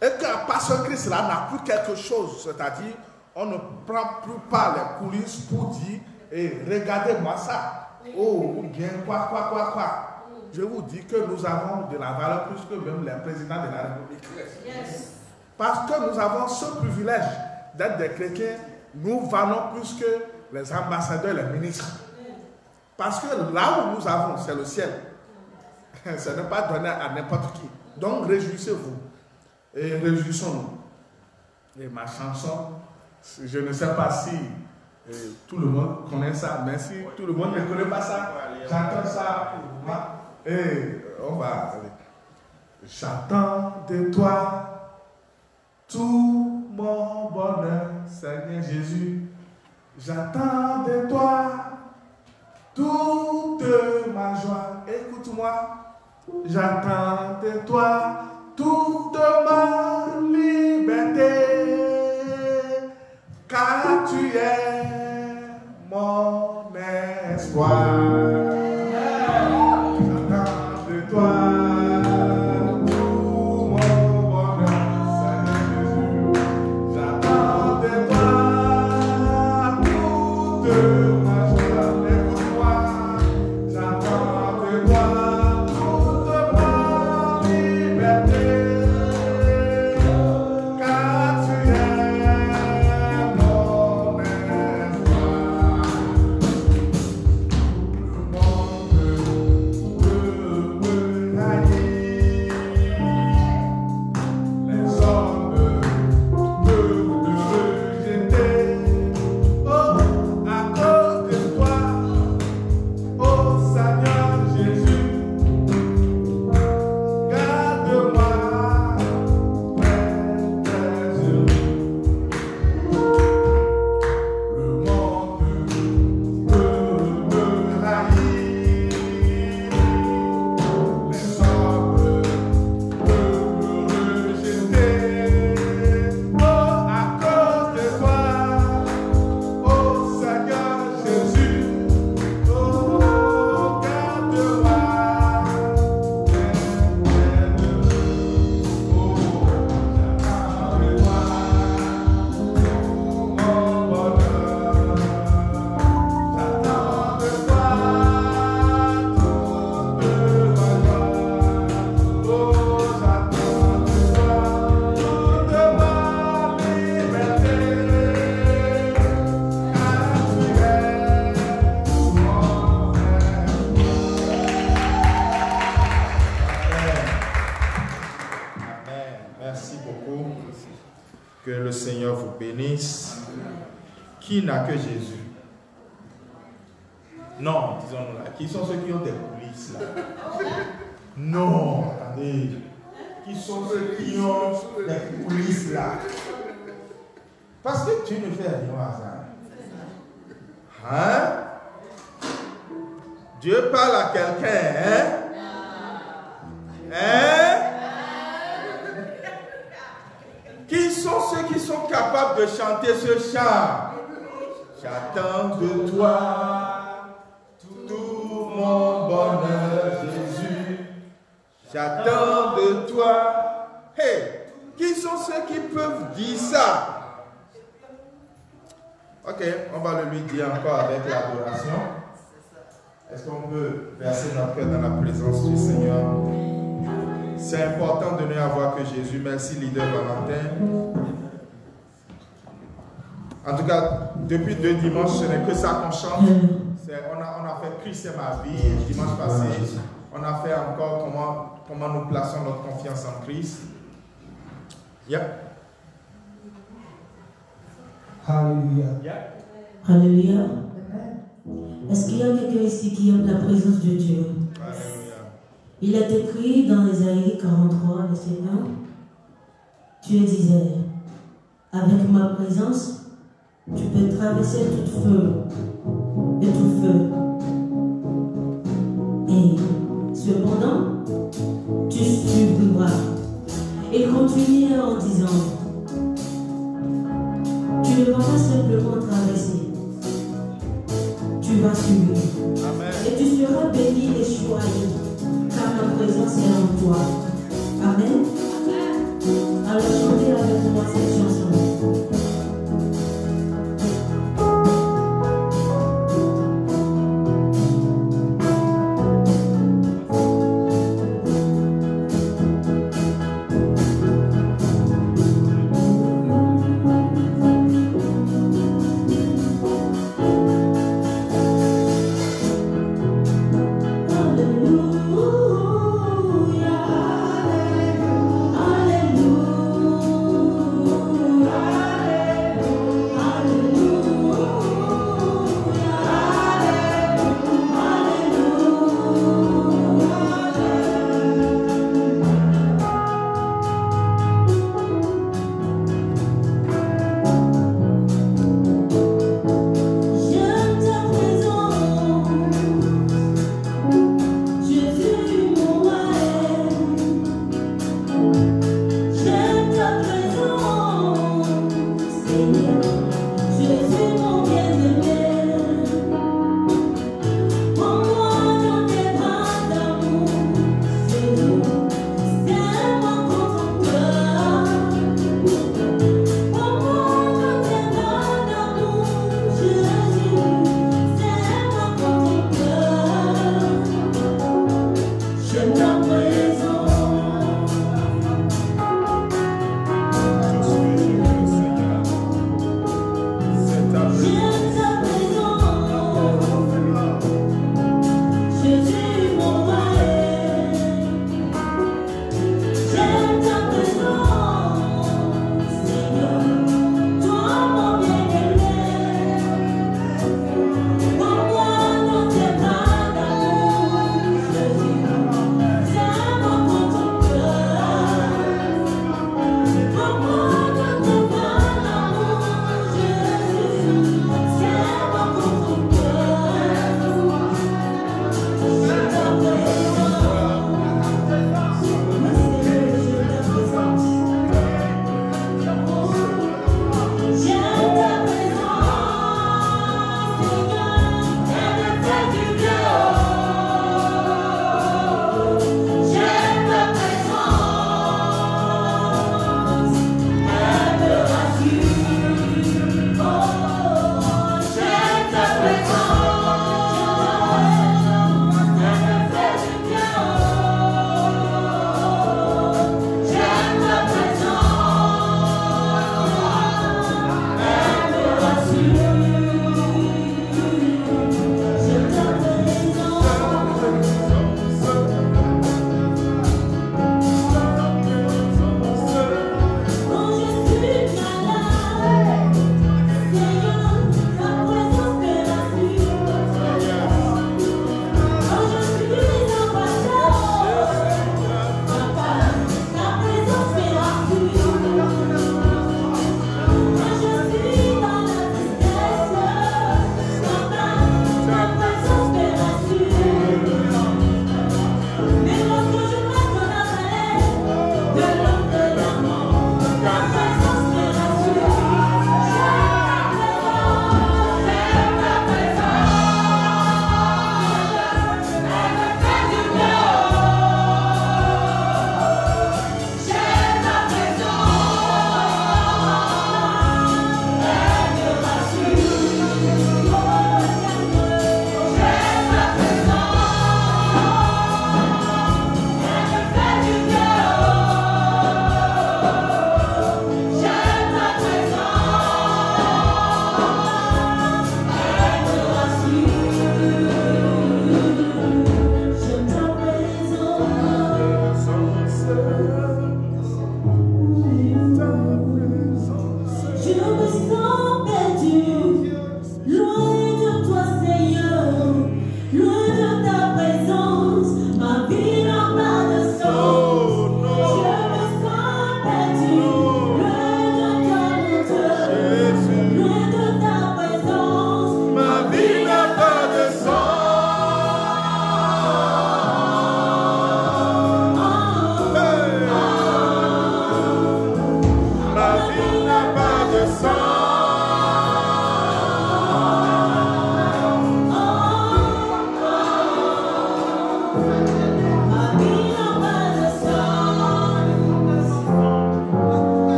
[SPEAKER 2] et qu'à part ce Christ-là n'a plus quelque chose, c'est-à-dire on ne prend plus pas les coulisses pour dire regardez-moi ça, oh, ou bien quoi. Je vous dis que nous avons de la valeur plus que même les présidents de la République. Yes. Parce que nous avons ce privilège d'être des chrétiens, nous valons plus que les ambassadeurs, les ministres. Parce que là où nous avons, c'est le ciel. Ce n'est pas donné à n'importe qui. Donc réjouissez-vous. Et réjouissons-nous. Et ma chanson, je ne sais pas si tout le monde connaît ça, mais si tout le monde ne connaît pas ça, j'entends ça pour moi. Et on va aller. J'attends de toi tout
[SPEAKER 1] mon bonheur, Seigneur Jésus. J'attends de toi toute ma joie. Écoute-moi, j'attends de toi toute ma liberté, car tu es mon espoir. J'attends de toi tout mon bonheur, Seigneur Jésus. J'attends de toi toute ma joie. Écoute-moi, j'attends de toi toute ma liberté, car tu es mon espoir. Le monde peut me haïr, les hommes peuvent me rejeter. Oh, à cause de toi, oh Seigneur Jésus, garde-moi près tes yeux. Le monde peut me haïr, les hommes peuvent me rejeter. Oh, à cause de toi, oh Seigneur Jésus, oh, garde-moi près tes yeux. Oh, j'attends de toi tout mon bonheur. J'attends de toi toute ma joie. Oh, j'attends de toi toute ma liberté, car tu es mon Amen. Merci beaucoup. Que le Seigneur vous bénisse. Qui n'a que Jésus? Non, disons-nous là. Qui sont ceux qui ont des coulisses là? Non, attendez. Qui sont ceux qui ont des coulisses là? Parce que Dieu ne fait rien au hasard. Hein? Dieu parle à quelqu'un, hein? Hein? Qui sont ceux qui sont capables de chanter ce chant? J'attends de toi tout mon bonheur, Jésus. J'attends de toi. Hey, qui sont ceux qui peuvent dire ça? Ok, on va le lui dire encore avec l'adoration. Est-ce qu'on peut verser notre cœur dans la présence du Seigneur? C'est important de ne avoir que Jésus. Merci, leader Valentin. En tout cas, depuis 2 dimanches, ce n'est que ça qu'on chante. On a fait Christ est ma vie. Et dimanche passé, on a fait encore comment nous plaçons notre confiance en Christ. Yeah.
[SPEAKER 4] Alléluia.
[SPEAKER 1] Yeah.
[SPEAKER 3] Alléluia. Est-ce qu'il y a quelqu'un ici qui aime la présence de Dieu?
[SPEAKER 1] Alléluia.
[SPEAKER 3] Il est écrit dans Ésaïe 43, verset 1. Dieu disait, avec ma présence, tu peux traverser tout feu et tout feu. Et cependant, tu survivras. Et continuait en disant, tu ne vas pas simplement traverser, tu vas subir.
[SPEAKER 1] Amen.
[SPEAKER 3] Et tu seras béni et choyé, car ma présence est en toi. Amen. Alors chantez avec moi cette chanson. Alléluia, alléluia.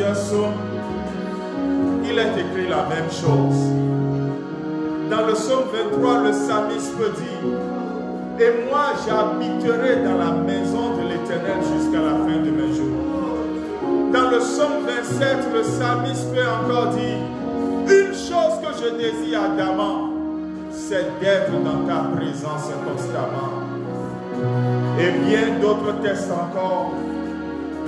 [SPEAKER 1] un psaume, il est écrit la même chose. Dans le psaume 23, le psalmiste peut dire: et moi j'habiterai dans la maison de l'Éternel jusqu'à la fin de mes jours. Dans le psaume 27, le psalmiste peut encore dire: une chose que je désire ardemment, c'est d'être dans ta présence constamment. Et bien d'autres textes encore.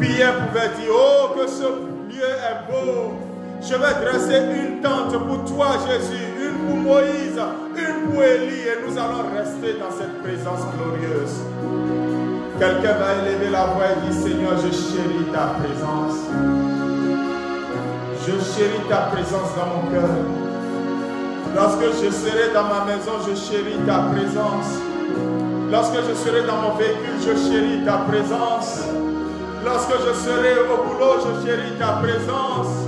[SPEAKER 1] Pierre pouvait dire: oh, que ce lieu est beau. Je vais dresser une tente pour toi, Jésus, une pour Moïse, une pour Élie, et nous allons rester dans cette présence glorieuse. Quelqu'un va élever la voix et dire: Seigneur, je chéris ta présence. Je chéris ta présence dans mon cœur. Lorsque je serai dans ma maison, je chéris ta présence. Lorsque je serai dans mon véhicule, je chéris ta présence. Lorsque je serai au boulot, je chéris ta présence.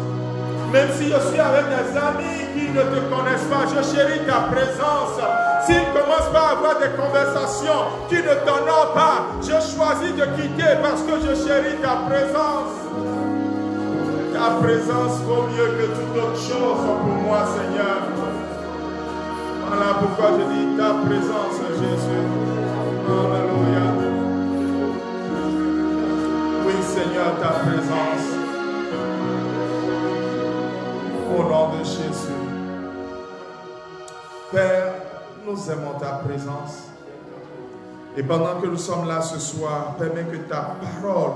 [SPEAKER 1] Même si je suis avec des amis qui ne te connaissent pas, je chéris ta présence. S'ils commencent pas à avoir des conversations qui ne t'honorent pas, je choisis de quitter parce que je chéris ta présence. Ta présence vaut mieux que toute autre chose pour moi, Seigneur. Voilà pourquoi je dis ta présence, Jésus. Alléluia. Oui, Seigneur, ta présence. Au nom de Jésus. Père, nous aimons ta présence. Et pendant que nous sommes là ce soir, permets que ta parole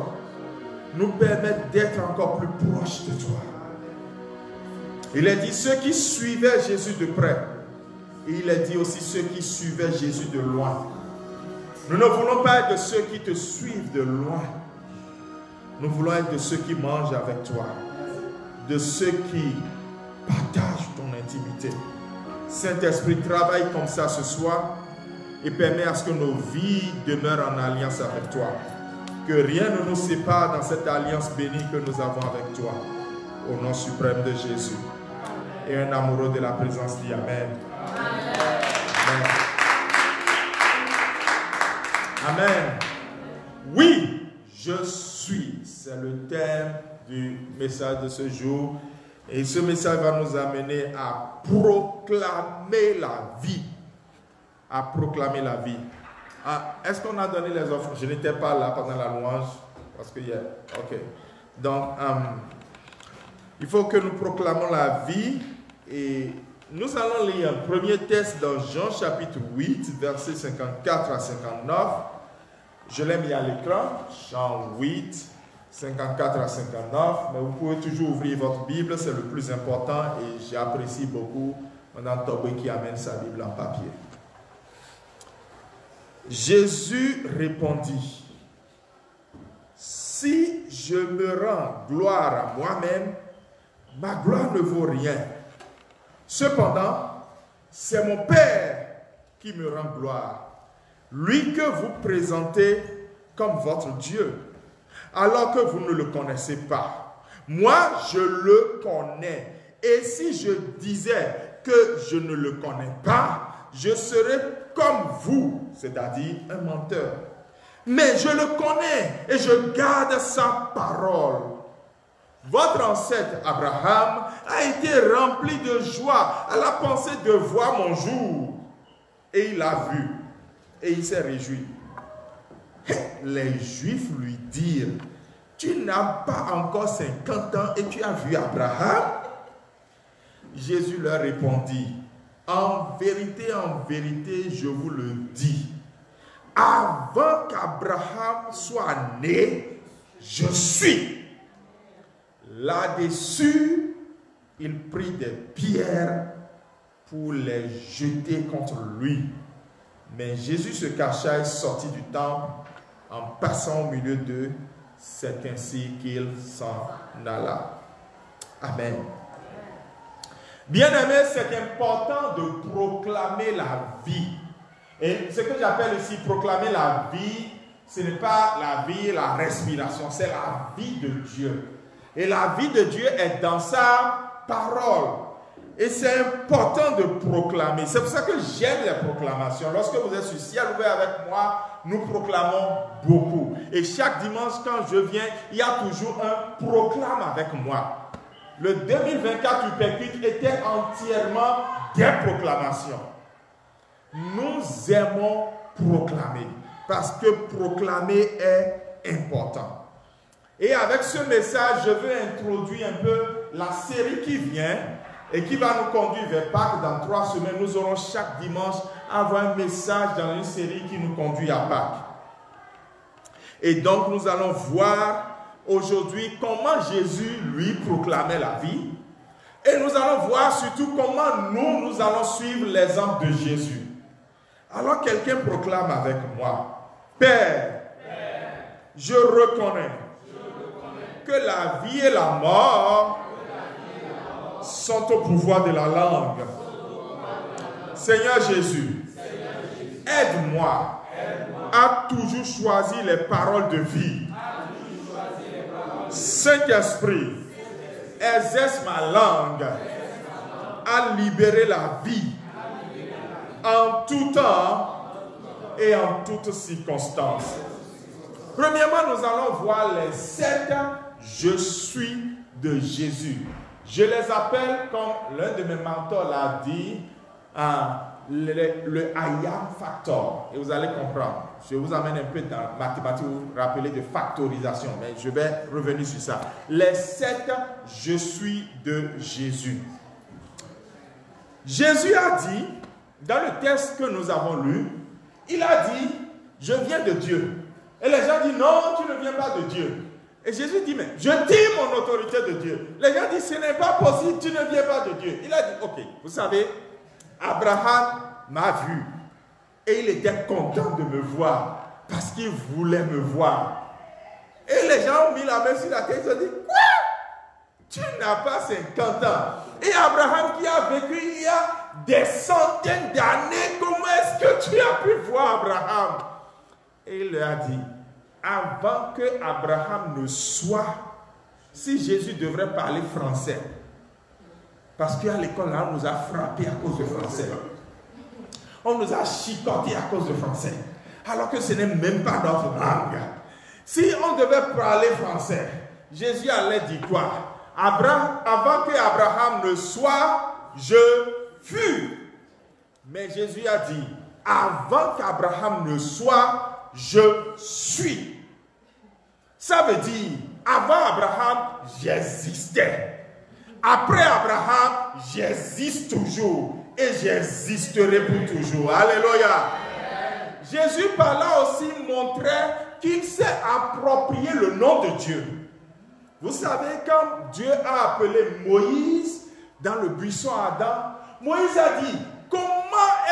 [SPEAKER 1] nous permette d'être encore plus proches de toi. Il est dit ceux qui suivaient Jésus de près. Et il est dit aussi ceux qui suivaient Jésus de loin. Nous ne voulons pas être de ceux qui te suivent de loin. Nous voulons être de ceux qui mangent avec toi. De ceux qui partagent ton intimité. Saint-Esprit, travaille comme ça ce soir et permet à ce que nos vies demeurent en alliance avec toi. Que rien ne nous sépare dans cette alliance bénie que nous avons avec toi. Au nom suprême de Jésus. Et un amoureux de la présence dit Amen. Amen. Amen. Oui, je suis. C'est le thème du message de ce jour. Et ce message va nous amener à proclamer la vie. À proclamer la vie. Ah, est-ce qu'on a donné les offres? Je n'étais pas là pendant la louange. Parce que ok. Donc, il faut que nous proclamons la vie. Et nous allons lire un premier texte dans Jean chapitre 8, versets 54 à 59. Je l'ai mis à l'écran. Jean 8. 54 à 59, mais vous pouvez toujours ouvrir votre Bible, c'est le plus important et j'apprécie beaucoup Mme Tobé qui amène sa Bible en papier. Jésus répondit: si je me rends gloire à moi-même, ma gloire ne vaut rien. Cependant, c'est mon Père qui me rend gloire, lui que vous présentez comme votre Dieu, alors que vous ne le connaissez pas. Moi, je le connais. Et si je disais que je ne le connais pas, je serais comme vous, c'est-à-dire un menteur. Mais je le connais et je garde sa parole. Votre ancêtre Abraham a été rempli de joie à la pensée de voir mon jour. Et il l'a vu. Et il s'est réjoui. Les Juifs lui dirent: tu n'as pas encore 50 ans et tu as vu Abraham? Jésus leur répondit: en vérité, je vous le dis, avant qu'Abraham soit né, je suis. Là-dessus, il prit des pierres pour les jeter contre lui. Mais Jésus se cacha et sortit du temple en passant au milieu d'eux. C'est ainsi qu'il s'en alla. Amen. Bien-aimé, c'est important de proclamer la vie. Et ce que j'appelle ici proclamer la vie, ce n'est pas la vie, la respiration, c'est la vie de Dieu. Et la vie de Dieu est dans sa parole. Et c'est important de proclamer. C'est pour ça que j'aime les proclamations. Lorsque vous êtes sur ciel ouvert avec moi, nous proclamons beaucoup. Et chaque dimanche, quand je viens, il y a toujours un proclame avec moi. Le 2024 Uppercut était entièrement des proclamations. Nous aimons proclamer parce que proclamer est important. Et avec ce message, je veux introduire un peu la série qui vient et qui va nous conduire vers Pâques. Dans 3 semaines, nous aurons chaque dimanche avoir un message dans une série qui nous conduit à Pâques. Et donc, nous allons voir aujourd'hui comment Jésus, lui, proclamait la vie. Et nous allons voir surtout comment nous allons suivre l'exemple de Jésus. Alors, quelqu'un proclame avec moi. Père, je reconnais que la vie et la mort sont au pouvoir de la langue. Seigneur Jésus, aide-moi à toujours choisir les paroles de vie. Saint-Esprit, exerce ma langue à libérer la vie en tout temps et en toutes circonstances. Premièrement, nous allons voir les 7 je suis de Jésus. Je les appelle, comme l'un de mes mentors l'a dit, le I am factor. Et vous allez comprendre. Je vous amène un peu dans mathématiques, vous vous rappelez de factorisation, mais je vais revenir sur ça. Les 7 je suis de Jésus. Jésus a dit, dans le texte que nous avons lu, il a dit, je viens de Dieu. Et les gens disent, non, tu ne viens pas de Dieu. Et Jésus dit, mais je dis mon autorité de Dieu. Les gens disent, ce n'est pas possible, tu ne viens pas de Dieu. Il a dit, ok, vous savez, Abraham m'a vu. Et il était content de me voir, parce qu'il voulait me voir. Et les gens ont mis la main sur la tête, ils ont dit, quoi? Tu n'as pas 50 ans. Et Abraham qui a vécu il y a des centaines d'années, comment est-ce que tu as pu voir Abraham? Et il leur a dit, avant que Abraham ne soit, si Jésus devrait parler français, parce qu'à l'école, là, on nous a frappé à cause de français. On nous a chicoté à cause de français. Alors que ce n'est même pas notre langue. Si on devait parler français, Jésus allait dire quoi? Avant que Abraham ne soit, je fus. Mais Jésus a dit, avant qu'Abraham ne soit, je suis. Ça veut dire, avant Abraham, j'existais. Après Abraham, j'existe toujours. Et j'existerai pour toujours. Alléluia. Jésus par là aussi montrait qu'il s'est approprié le nom de Dieu. Vous savez, quand Dieu a appelé Moïse dans le buisson Adam, Moïse a dit, comment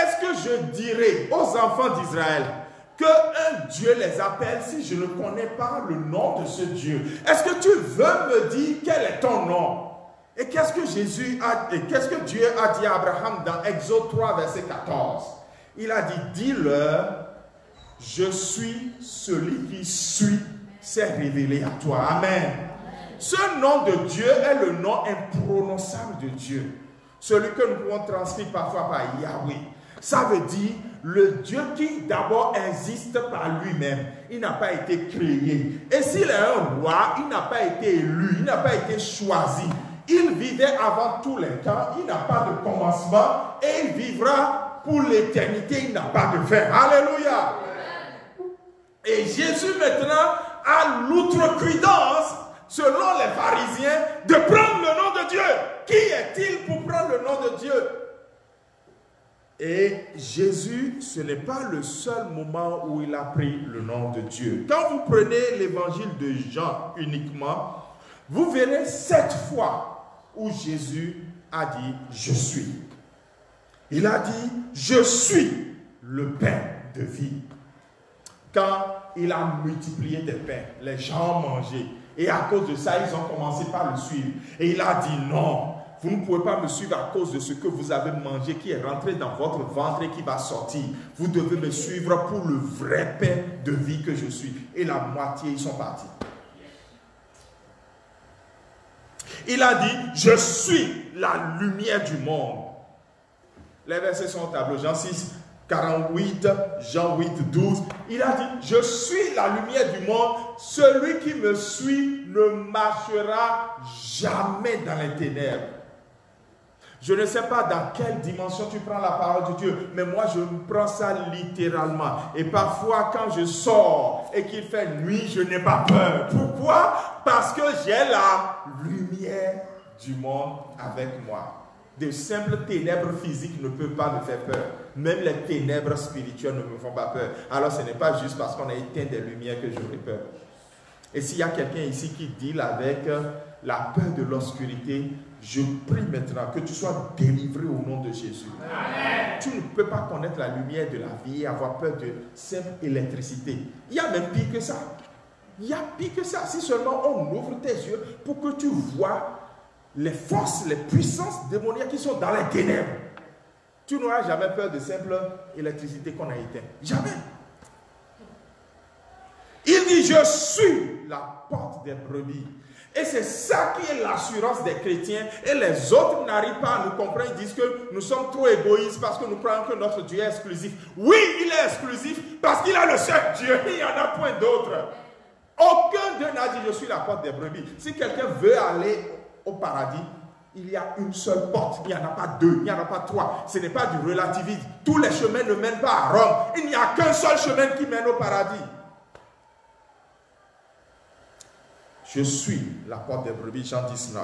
[SPEAKER 1] est-ce que je dirai aux enfants d'Israël qu'un Dieu les appelle si je ne connais pas le nom de ce Dieu? Est-ce que tu veux me dire quel est ton nom? Et qu'est-ce que Dieu a dit à Abraham dans Exode 3, verset 14? Il a dit, dis-leur, je suis celui qui suis, s'est révélé à toi. Amen. Ce nom de Dieu est le nom imprononçable de Dieu. Celui que nous pouvons transcrire parfois par Yahweh. Ça veut dire le Dieu qui d'abord existe par lui-même. Il n'a pas été créé. Et s'il est un roi, il n'a pas été élu, il n'a pas été choisi. Il vivait avant tous les temps, il n'a pas de commencement et il vivra pour l'éternité, il n'a pas de fin. Alléluia. Et Jésus maintenant a l'outrecuidance, selon les pharisiens, de prendre le nom de Dieu. Qui est-il pour prendre le nom de Dieu? Et Jésus, ce n'est pas le seul moment où il a pris le nom de Dieu. Quand vous prenez l'évangile de Jean uniquement, vous verrez 7 fois où Jésus a dit « Je suis ». Il a dit « Je suis le pain de vie ». Quand il a multiplié des pains, les gens ont mangé. Et à cause de ça, ils ont commencé par le suivre. Et il a dit « Non, vous ne pouvez pas me suivre à cause de ce que vous avez mangé qui est rentré dans votre ventre et qui va sortir. Vous devez me suivre pour le vrai pain de vie que je suis. » Et la moitié, ils sont partis. Il a dit, je suis la lumière du monde. Les versets sont au tableau. Jean 6, 48, Jean 8, 12. Il a dit, je suis la lumière du monde. Celui qui me suit ne marchera jamais dans les ténèbres. Je ne sais pas dans quelle dimension tu prends la parole de Dieu, mais moi je prends ça littéralement. Et parfois quand je sors et qu'il fait nuit, je n'ai pas peur. Pourquoi? Parce que j'ai la lumière du monde avec moi. De simples ténèbres physiques ne peuvent pas me faire peur. Même les ténèbres spirituelles ne me font pas peur. Alors ce n'est pas juste parce qu'on a éteint des lumières que j'aurai peur. Et s'il y a quelqu'un ici qui deal avec la peur de l'obscurité, je prie maintenant que tu sois délivré au nom de Jésus. Amen. Tu ne peux pas connaître la lumière de la vie et avoir peur de simple électricité. Il y a même pire que ça. Il y a pire que ça. Si seulement on ouvre tes yeux pour que tu vois les forces, les puissances démoniaques qui sont dans les ténèbres, tu n'auras jamais peur de simple électricité qu'on a éteinte. Jamais. Il dit, je suis la porte des brebis. Et c'est ça qui est l'assurance des chrétiens. Et les autres n'arrivent pas à nous comprendre. Ils disent que nous sommes trop égoïstes parce que nous croyons que notre Dieu est exclusif. Oui, il est exclusif parce qu'il a le seul Dieu. Il n'y en a point d'autre. Aucun d'eux n'a dit, je suis la porte des brebis. Si quelqu'un veut aller au paradis, il y a une seule porte. Il n'y en a pas deux, il n'y en a pas trois. Ce n'est pas du relativisme. Tous les chemins ne mènent pas à Rome. Il n'y a qu'un seul chemin qui mène au paradis. Je suis la porte des brebis, Jean 19.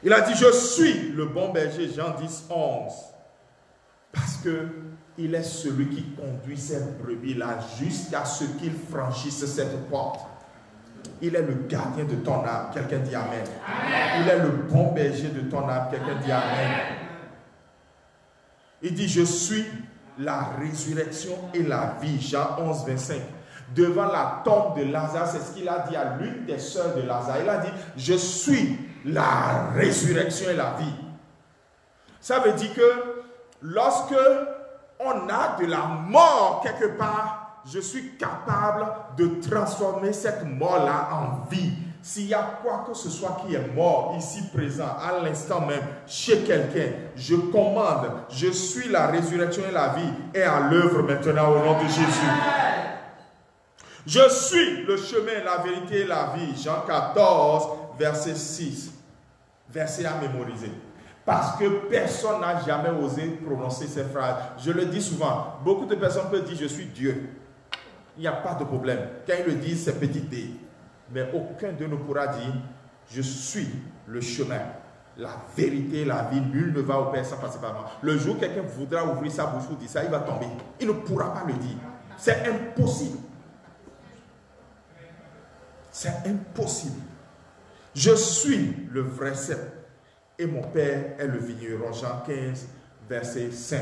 [SPEAKER 1] Il a dit, je suis le bon berger, Jean 10, 11. Parce qu'il est celui qui conduit cette brebis-là jusqu'à ce qu'il franchisse cette porte. Il est le gardien de ton âme. Quelqu'un dit Amen. Amen. Il est le bon berger de ton âme. Quelqu'un dit Amen. Il dit, je suis la résurrection et la vie, Jean 11, 25. Devant la tombe de Lazare, c'est ce qu'il a dit à l'une des sœurs de Lazare. Il a dit, je suis la résurrection et la vie. Ça veut dire que lorsque on a de la mort quelque part, je suis capable de transformer cette mort-là en vie. S'il y a quoi que ce soit qui est mort, ici présent, à l'instant même, chez quelqu'un, je commande, je suis la résurrection et la vie, et à l'œuvre maintenant au nom de Jésus. Je suis le chemin, la vérité et la vie. Jean 14, verset 6. Verset à mémoriser. Parce que personne n'a jamais osé prononcer ces phrases. Je le dis souvent. Beaucoup de personnes peuvent dire je suis Dieu. Il n'y a pas de problème. Quand ils le disent, c'est petit d. Mais aucun d'eux ne pourra dire je suis le chemin, la vérité et la vie. Nul ne va au Père sans passer par moi. Le jour où quelqu'un voudra ouvrir sa bouche pour dire ça, il va tomber. Il ne pourra pas le dire. C'est impossible. C'est impossible. Je suis le vrai cep et mon Père est le vigneron. Jean 15, verset 5.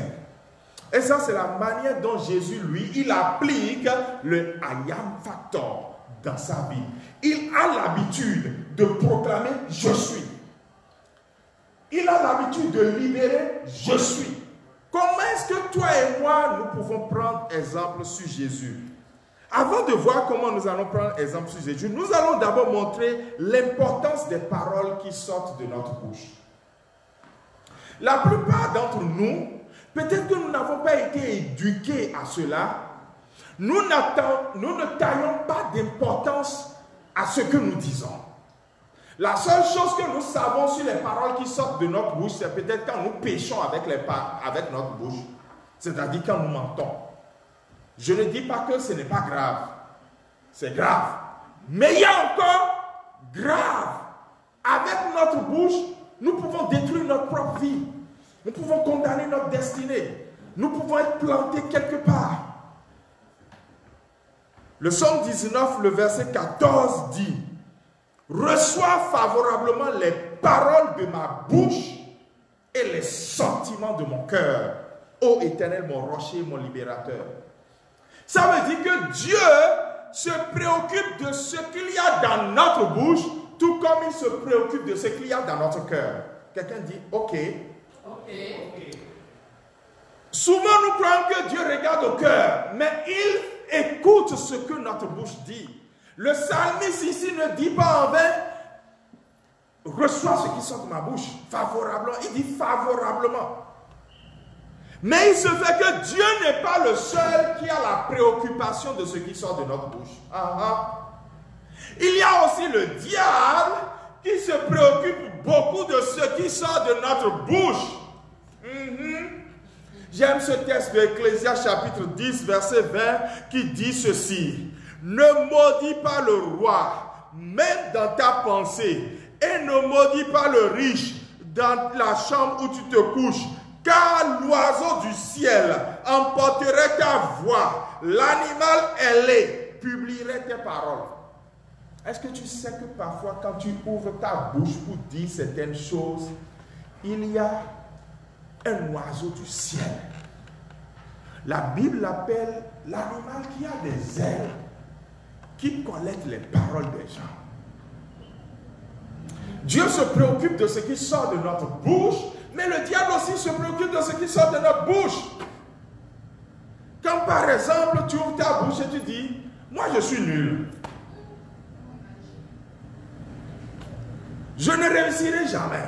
[SPEAKER 1] Et ça, c'est la manière dont Jésus, lui, il applique le I am factor dans sa vie. Il a l'habitude de proclamer « Je suis ». Il a l'habitude de libérer « Je suis ». Comment est-ce que toi et moi, nous pouvons prendre exemple sur Jésus? Avant de voir comment nous allons prendre exemple sur Jésus, nous allons d'abord montrer l'importance des paroles qui sortent de notre bouche. La plupart d'entre nous, peut-être que nous n'avons pas été éduqués à cela, nous ne taillons pas d'importance à ce que nous disons. La seule chose que nous savons sur les paroles qui sortent de notre bouche, c'est peut-être quand nous péchons avec notre bouche, c'est-à-dire quand nous mentons. Je ne dis pas que ce n'est pas grave. C'est grave. Mais il y a encore grave. Avec notre bouche, nous pouvons détruire notre propre vie. Nous pouvons condamner notre destinée. Nous pouvons être plantés quelque part. Le psaume 19, le verset 14 dit « Reçois favorablement les paroles de ma bouche et les sentiments de mon cœur, ô Éternel, mon rocher, mon libérateur. » Ça veut dire que Dieu se préoccupe de ce qu'il y a dans notre bouche, tout comme il se préoccupe de ce qu'il y a dans notre cœur. Quelqu'un dit, ok. Souvent nous croyons que Dieu regarde au cœur, mais il écoute ce que notre bouche dit. Le psalmiste ici ne dit pas en vain, reçois ce qui sort de ma bouche. Favorablement. Il dit favorablement. Mais il se fait que Dieu n'est pas le seul qui a la préoccupation de ce qui sort de notre bouche. Il y a aussi le diable qui se préoccupe beaucoup de ce qui sort de notre bouche. J'aime ce texte de Ecclésiaste chapitre 10 verset 20 qui dit ceci. Ne maudis pas le roi, même dans ta pensée, et ne maudis pas le riche dans la chambre où tu te couches, car l'oiseau du ciel emporterait ta voix, l'animal ailé publierait tes paroles. Est-ce que tu sais que parfois quand tu ouvres ta bouche pour dire certaines choses, il y a un oiseau du ciel. La Bible l'appelle l'animal qui a des ailes, qui collecte les paroles des gens. Dieu se préoccupe de ce qui sort de notre bouche, mais le diable aussi se préoccupe de ce qui sort de notre bouche. Quand par exemple tu ouvres ta bouche et tu dis, moi je suis nul. Je ne réussirai jamais.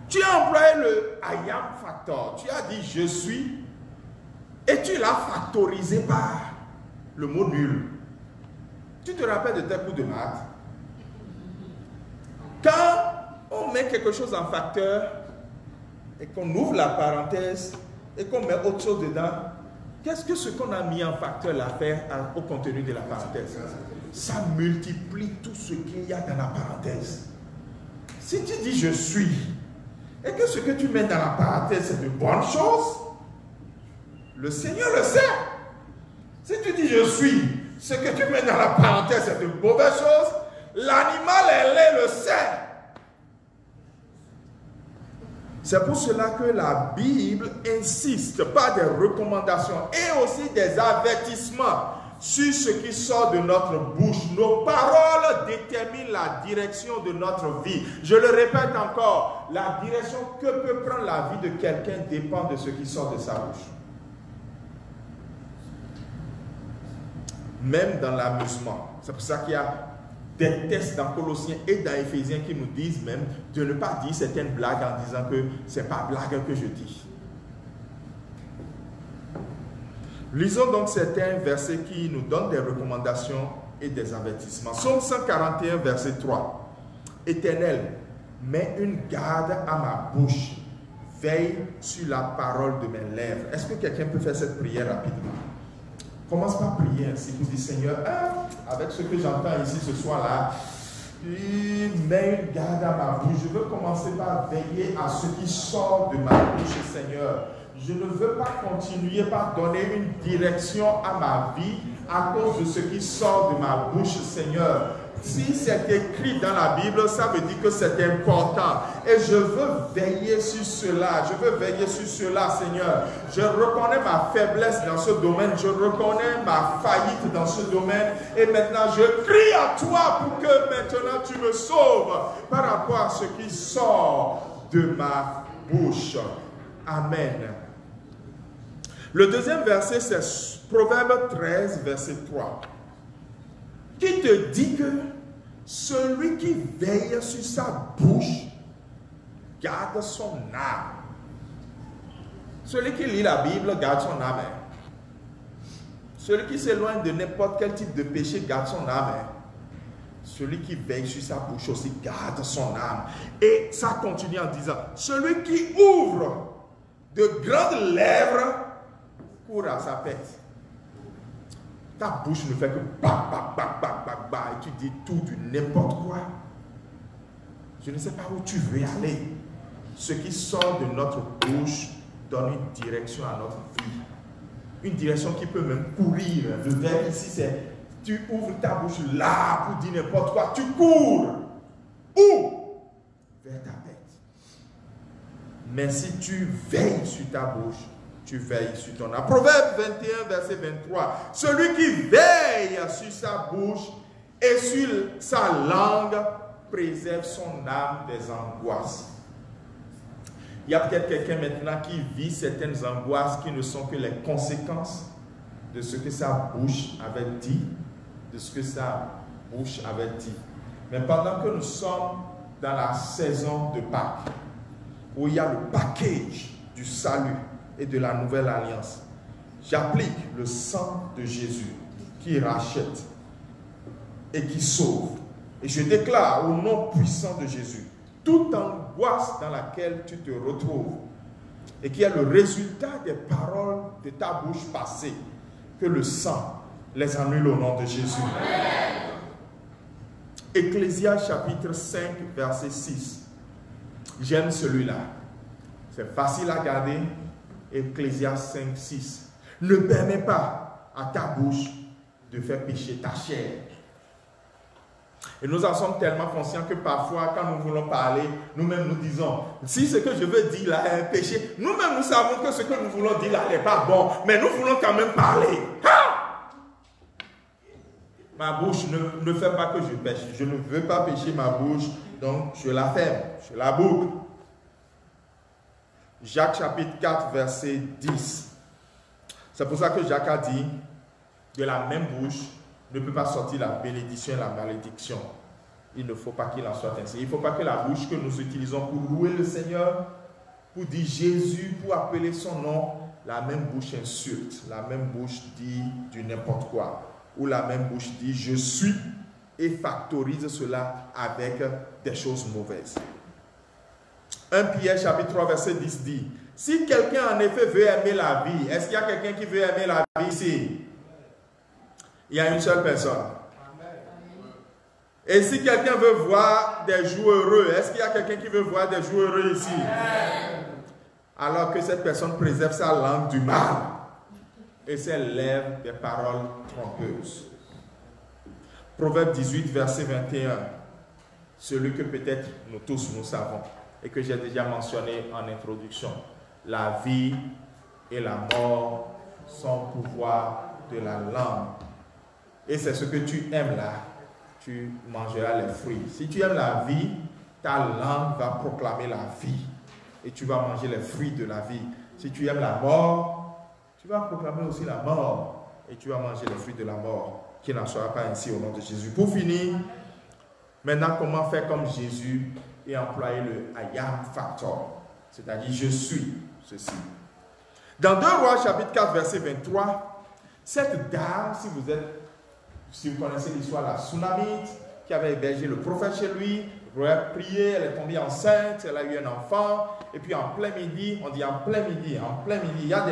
[SPEAKER 1] Tu as employé le I am factor. Tu as dit je suis et tu l'as factorisé par le mot nul. Tu te rappelles de tes cours de maths? Quand on met quelque chose en facteur et qu'on ouvre la parenthèse et qu'on met autre chose dedans, qu'est-ce que ce qu'on a mis en facteur l'a fait au contenu de la parenthèse? Ça multiplie tout ce qu'il y a dans la parenthèse. Si tu dis je suis et que ce que tu mets dans la parenthèse c'est de bonnes choses, le Seigneur le sait. Si tu dis je suis, ce que tu mets dans la parenthèse c'est de mauvaises choses, l'animal ailé le sait. C'est pour cela que la Bible insiste par des recommandations et aussi des avertissements sur ce qui sort de notre bouche. Nos paroles déterminent la direction de notre vie. Je le répète encore, la direction que peut prendre la vie de quelqu'un dépend de ce qui sort de sa bouche. Même dans l'amusement. C'est pour ça qu'il y a des textes dans Colossiens et dans Éphésiens qui nous disent même de ne pas dire certaines blagues en disant que ce n'est pas blague que je dis. Lisons donc certains versets qui nous donnent des recommandations et des avertissements. Psaume 141, verset 3. Éternel, mets une garde à ma bouche, veille sur la parole de mes lèvres. Est-ce que quelqu'un peut faire cette prière rapidement? Commence par prier ainsi pour dire Seigneur, avec ce que j'entends ici ce soir-là, mets une garde à ma bouche. Je veux commencer par veiller à ce qui sort de ma bouche, Seigneur. Je ne veux pas continuer par donner une direction à ma vie à cause de ce qui sort de ma bouche, Seigneur. Si c'est écrit dans la Bible, ça veut dire que c'est important. Et je veux veiller sur cela. Je veux veiller sur cela, Seigneur. Je reconnais ma faiblesse dans ce domaine. Je reconnais ma faillite dans ce domaine. Et maintenant, je crie à toi pour que maintenant tu me sauves par rapport à ce qui sort de ma bouche. Amen. Le deuxième verset, c'est Proverbe 13, verset 3. Qui te dit que celui qui veille sur sa bouche garde son âme. Celui qui lit la Bible garde son âme. Celui qui s'éloigne de n'importe quel type de péché garde son âme. Celui qui veille sur sa bouche aussi garde son âme. Et ça continue en disant, celui qui ouvre de grandes lèvres court à sa pète. Ta bouche ne fait que bah, bah, bah, bah, bah, bah, et tu dis tout du n'importe quoi. Je ne sais pas où tu veux aller. Ce qui sort de notre bouche donne une direction à notre vie. Une direction qui peut même courir. Le verbe ici, c'est tu ouvres ta bouche là pour dire n'importe quoi. Tu cours. Où? Vers ta tête. Mais si tu veilles sur ta bouche, tu veilles sur ton âme. Proverbe 21, verset 23. Celui qui veille sur sa bouche et sur sa langue préserve son âme des angoisses. Il y a peut-être quelqu'un maintenant qui vit certaines angoisses qui ne sont que les conséquences de ce que sa bouche avait dit, de ce que sa bouche avait dit. Mais pendant que nous sommes dans la saison de Pâques, où il y a le package du salut et de la nouvelle alliance, j'applique le sang de Jésus qui rachète et qui sauve. Et je déclare au nom puissant de Jésus, toute angoisse dans laquelle tu te retrouves et qui est le résultat des paroles de ta bouche passée, que le sang les annule au nom de Jésus. Amen. Ecclésias chapitre 5, verset 6. J'aime celui-là. C'est facile à garder. Ecclésias 5, 6. Ne permets pas à ta bouche de faire pécher ta chair. Et nous en sommes tellement conscients que parfois, quand nous voulons parler, nous-mêmes nous disons, si ce que je veux dire là est un péché, nous-mêmes nous savons que ce que nous voulons dire là n'est pas bon, mais nous voulons quand même parler. Ha! Ma bouche ne fait pas que je pêche. Je ne veux pas pécher ma bouche, donc je la ferme, je la boucle. Jacques chapitre 4, verset 10. C'est pour ça que Jacques a dit, de la même bouche ne peut pas sortir la bénédiction et la malédiction. Il ne faut pas qu'il en soit ainsi. Il ne faut pas que la bouche que nous utilisons pour louer le Seigneur, pour dire Jésus, pour appeler son nom, la même bouche insulte, la même bouche dit du n'importe quoi. Ou la même bouche dit je suis et factorise cela avec des choses mauvaises. 1 Pierre chapitre 3 verset 10 dit, si quelqu'un en effet veut aimer la vie, est-ce qu'il y a quelqu'un qui veut aimer la vie ici? Il y a une seule personne. Et si quelqu'un veut voir des jours heureux, est-ce qu'il y a quelqu'un qui veut voir des jours heureux ici? Alors que cette personne préserve sa langue du mal et ses lèvres des paroles trompeuses. Proverbe 18, verset 21. Celui que peut-être nous tous nous savons et que j'ai déjà mentionné en introduction. La vie et la mort sont au pouvoir de la langue. Et c'est ce que tu aimes là, tu mangeras les fruits. Si tu aimes la vie, ta langue va proclamer la vie. Et tu vas manger les fruits de la vie. Si tu aimes la mort, tu vas proclamer aussi la mort. Et tu vas manger les fruits de la mort. Qu'il n'en soit pas ainsi au nom de Jésus. Pour finir, maintenant comment faire comme Jésus et employer le I am factor. C'est-à-dire je suis ceci. Dans 2 Rois chapitre 4 verset 23, cette dame, si vous connaissez l'histoire, la Sunamite, qui avait hébergé le prophète chez lui, le prophète a prié, elle est tombée enceinte, elle a eu un enfant, et puis en plein midi, on dit en plein midi, il y a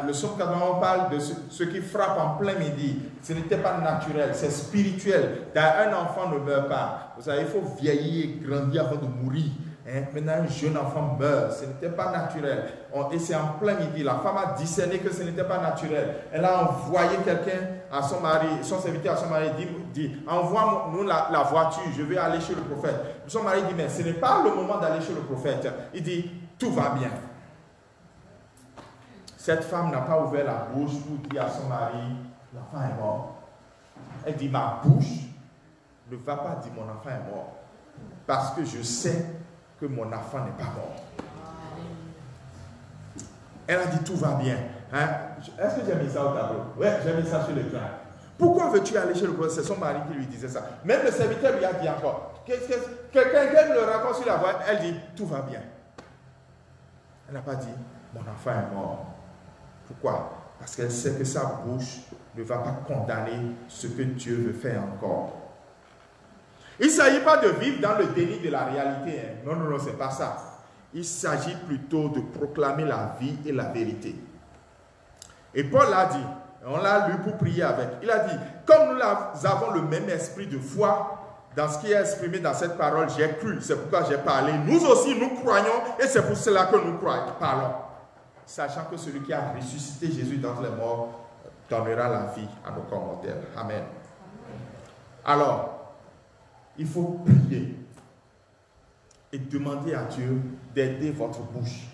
[SPEAKER 1] le psaume 80 parle de ce qui frappe en plein midi. Ce n'était pas naturel, c'est spirituel. Un enfant ne meurt pas. Vous savez, il faut vieillir et grandir avant de mourir. Maintenant, un jeune enfant meurt, ce n'était pas naturel. Et c'est en plein midi, la femme a discerné que ce n'était pas naturel. Elle a envoyé quelqu'un à son mari, son serviteur à son mari, dit envoie-nous la voiture, je vais aller chez le prophète. Son mari dit, mais ce n'est pas le moment d'aller chez le prophète. Il dit, tout va bien. Cette femme n'a pas ouvert la bouche pour dire à son mari, l'enfant est mort. Elle dit, ma bouche ne va pas dire mon enfant est mort. Parce que je sais que mon enfant n'est pas mort. Elle a dit tout va bien. Hein? Est-ce que j'ai mis ça au tableau? Oui, j'ai mis ça sur l'écran. Pourquoi veux-tu aller chez le prophète? C'est son mari qui lui disait ça. Même le serviteur lui a dit encore. Quelqu'un le raconte sur la voie. Elle dit tout va bien. Elle n'a pas dit mon enfant est mort. Pourquoi? Parce qu'elle sait que sa bouche ne va pas condamner ce que Dieu veut faire encore. Il ne s'agit pas de vivre dans le déni de la réalité. Hein. Non, non, non, ce n'est pas ça. Il s'agit plutôt de proclamer la vie et la vérité. Et Paul l'a dit, on l'a lu pour prier avec. Il a dit, comme nous avons le même esprit de foi, dans ce qui est exprimé dans cette parole, j'ai cru, c'est pourquoi j'ai parlé. Nous aussi, nous croyons, et c'est pour cela que nous parlons. Sachant que celui qui a ressuscité Jésus d'entre les morts donnera la vie à nos commentaires. Amen. Alors, il faut prier et demander à Dieu d'aider votre bouche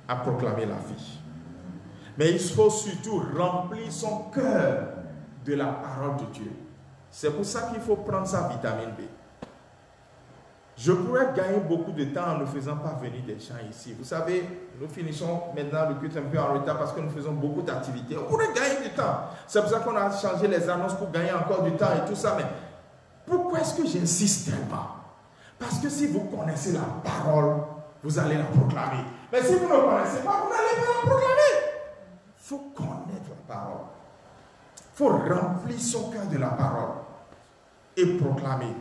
[SPEAKER 1] à proclamer la vie. Mais il faut surtout remplir son cœur de la parole de Dieu. C'est pour ça qu'il faut prendre sa vitamine B. Je pourrais gagner beaucoup de temps en ne faisant pas venir des chants ici. Vous savez, nous finissons maintenant le culte un peu en retard parce que nous faisons beaucoup d'activités. On pourrait gagner du temps. C'est pour ça qu'on a changé les annonces pour gagner encore du temps et tout ça. Mais Pourquoi est-ce que j'insiste tellement? Parce que si vous connaissez la parole, vous allez la proclamer. Mais si vous ne connaissez pas, vous n'allez pas la proclamer. Il faut connaître la parole. Il faut remplir son cœur de la parole et proclamer.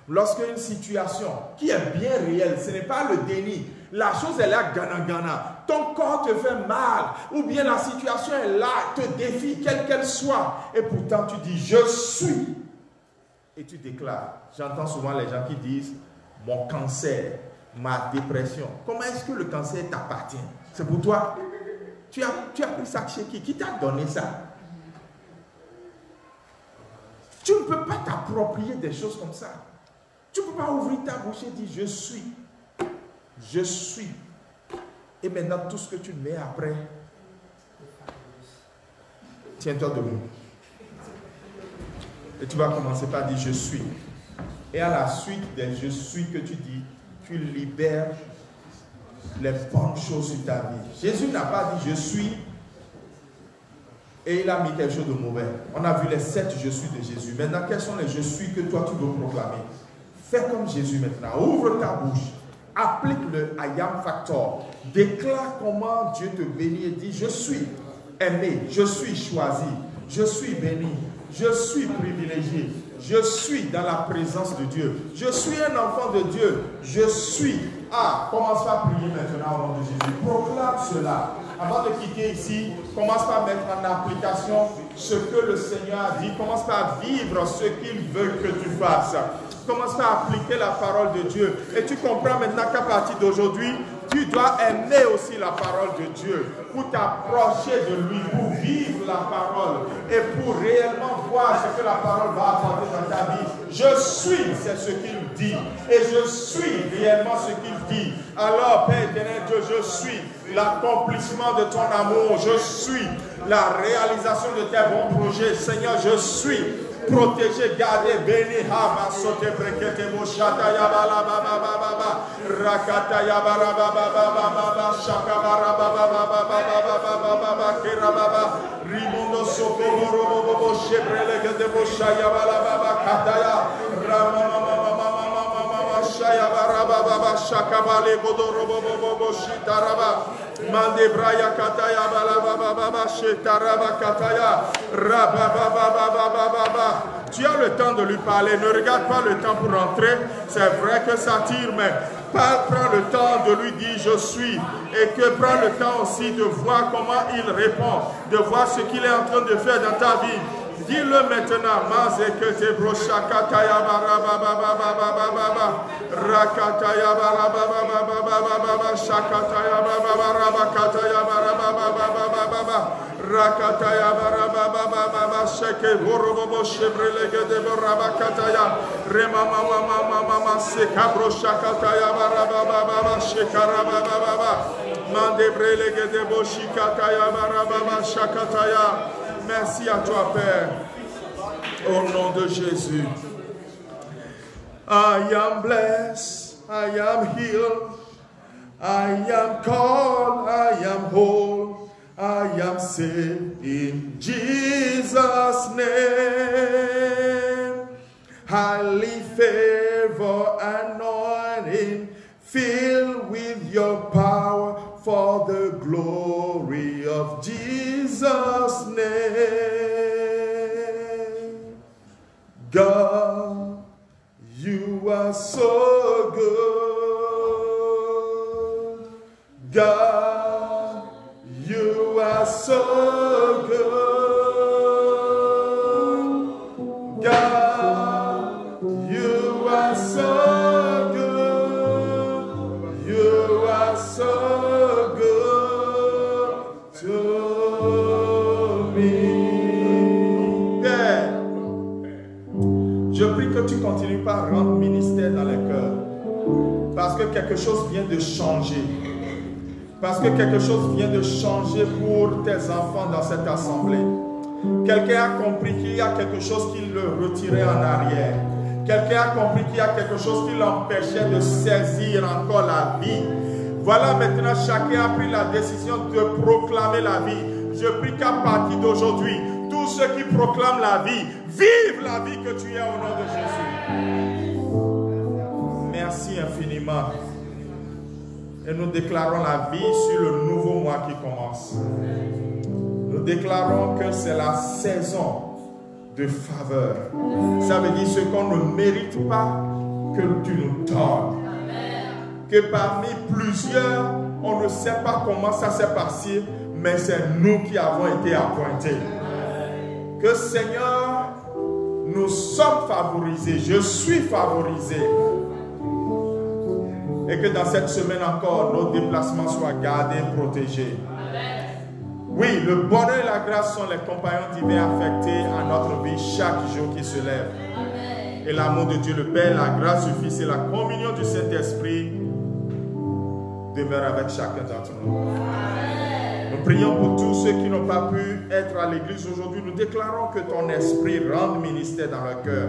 [SPEAKER 1] Lorsque une situation qui est bien réelle, ce n'est pas le déni. La chose est là, gana. Ton corps te fait mal, ou bien la situation est là, te défie, quelle qu'elle soit. Et pourtant tu dis, je suis. Et tu déclares. J'entends souvent les gens qui disent, mon cancer, ma dépression. Comment est-ce que le cancer t'appartient? C'est pour toi? Tu as pris ça chez qui? Qui t'a donné ça? Tu ne peux pas t'approprier des choses comme ça. Tu ne peux pas ouvrir ta bouche et dire, je suis. Je suis. Et maintenant, tout ce que tu mets après, tiens-toi debout. Et tu vas commencer par dire, je suis. Et à la suite des je suis que tu dis, tu libères les bonnes choses sur ta vie. Jésus n'a pas dit, je suis, et il a mis quelque chose de mauvais. On a vu les 7 je suis de Jésus. Maintenant, quels sont les je suis que toi tu veux proclamer? Fais comme Jésus maintenant. Ouvre ta bouche. Applique le I am factor. Déclare comment Dieu te bénit et dit, je suis aimé, je suis choisi, je suis béni, je suis privilégié, je suis dans la présence de Dieu, je suis un enfant de Dieu, je suis. Commence par prier maintenant au nom de Jésus. Proclame cela. Avant de quitter ici, commence par mettre en application ce que le Seigneur a dit. Commence par vivre ce qu'il veut que tu fasses. Commence par appliquer la parole de Dieu. Et tu comprends maintenant qu'à partir d'aujourd'hui, tu dois aimer aussi la parole de Dieu pour t'approcher de lui, pour vivre la parole et pour réellement voir ce que la parole va apporter dans ta vie. Je suis, c'est ce qu'il dit. Et je suis réellement ce qu'il dit. Alors, Père éternel Dieu, je suis l'accomplissement de ton amour. Je suis la réalisation de tes bons projets. Seigneur, je suis protégé, gardé, béni, hama, sote, brekete, boshata, yabala, baba, baba, rakata, yabara, baba, baba, shakabara, baba, baba, kerababa, rimondo, sokoro, bobo, shebrele, gede, bosha, yabala, baba, kataya, ramama, mama, shayabara, baba, shakabale, godoro, bobo, shitaraba, mande, braya, kataya, bala, baba, shetaraba, kataya, rababa, baba. Tu as le temps de lui parler. Ne regarde pas le temps pour rentrer. C'est vrai que ça tire, mais prends le temps de lui dire je suis. Et que prends le temps aussi de voir comment il répond, de voir ce qu'il est en train de faire dans ta vie. Dis-le maintenant. Rakataya barababa sheke borobo shebrelege de borabakataya remama sekabro shakataya barababa shekarababa mandebrelege de boshikataya barababa shakataya. Merci à toi, Père, au nom de Jésus. I am blessed, I am healed, I am called, I am whole. I am saved in Jesus' name. Highly favor, anointing, filled with your power for the glory of Jesus' name. God, you are so good. God, you are so good. God, you are so good. You are so good to me. Père, je prie que tu continues par rendre ministère dans les cœurs. Parce que quelque chose vient de changer. Parce que quelque chose vient de changer pour tes enfants dans cette assemblée. Quelqu'un a compris qu'il y a quelque chose qui le retirait en arrière. Quelqu'un a compris qu'il y a quelque chose qui l'empêchait de saisir encore la vie. Voilà, maintenant chacun a pris la décision de proclamer la vie. Je prie qu'à partir d'aujourd'hui, tous ceux qui proclament la vie, vivent la vie que tu es au nom de Jésus. Merci infiniment. Et nous déclarons la vie sur le nouveau mois qui commence. Nous déclarons que c'est la saison de faveur. Ça veut dire ce qu'on ne mérite pas, que tu nous donnes. Que parmi plusieurs, on ne sait pas comment ça s'est passé, mais c'est nous qui avons été appointés. Que Seigneur, nous sommes favorisés. Je suis favorisé. Et que dans cette semaine encore, nos déplacements soient gardés, protégés. Oui, le bonheur et la grâce sont les compagnons divins affectés à notre vie chaque jour qui se lève. Et l'amour de Dieu le Père, la grâce du Fils et la communion du Saint-Esprit demeurent avec chacun d'entre nous. Nous prions pour tous ceux qui n'ont pas pu être à l'église aujourd'hui. Nous déclarons que ton esprit rende ministère dans leur cœur.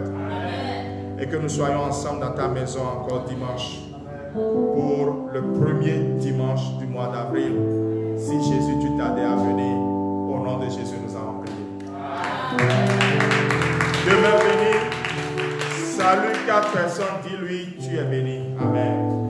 [SPEAKER 1] Et que nous soyons ensemble dans ta maison encore dimanche. Pour le premier dimanche du mois d'avril. Si Jésus, tu tardais à venir, au nom de Jésus, nous allons prier. Demeure béni. Salue 4 personnes, dis-lui, tu es béni. Amen.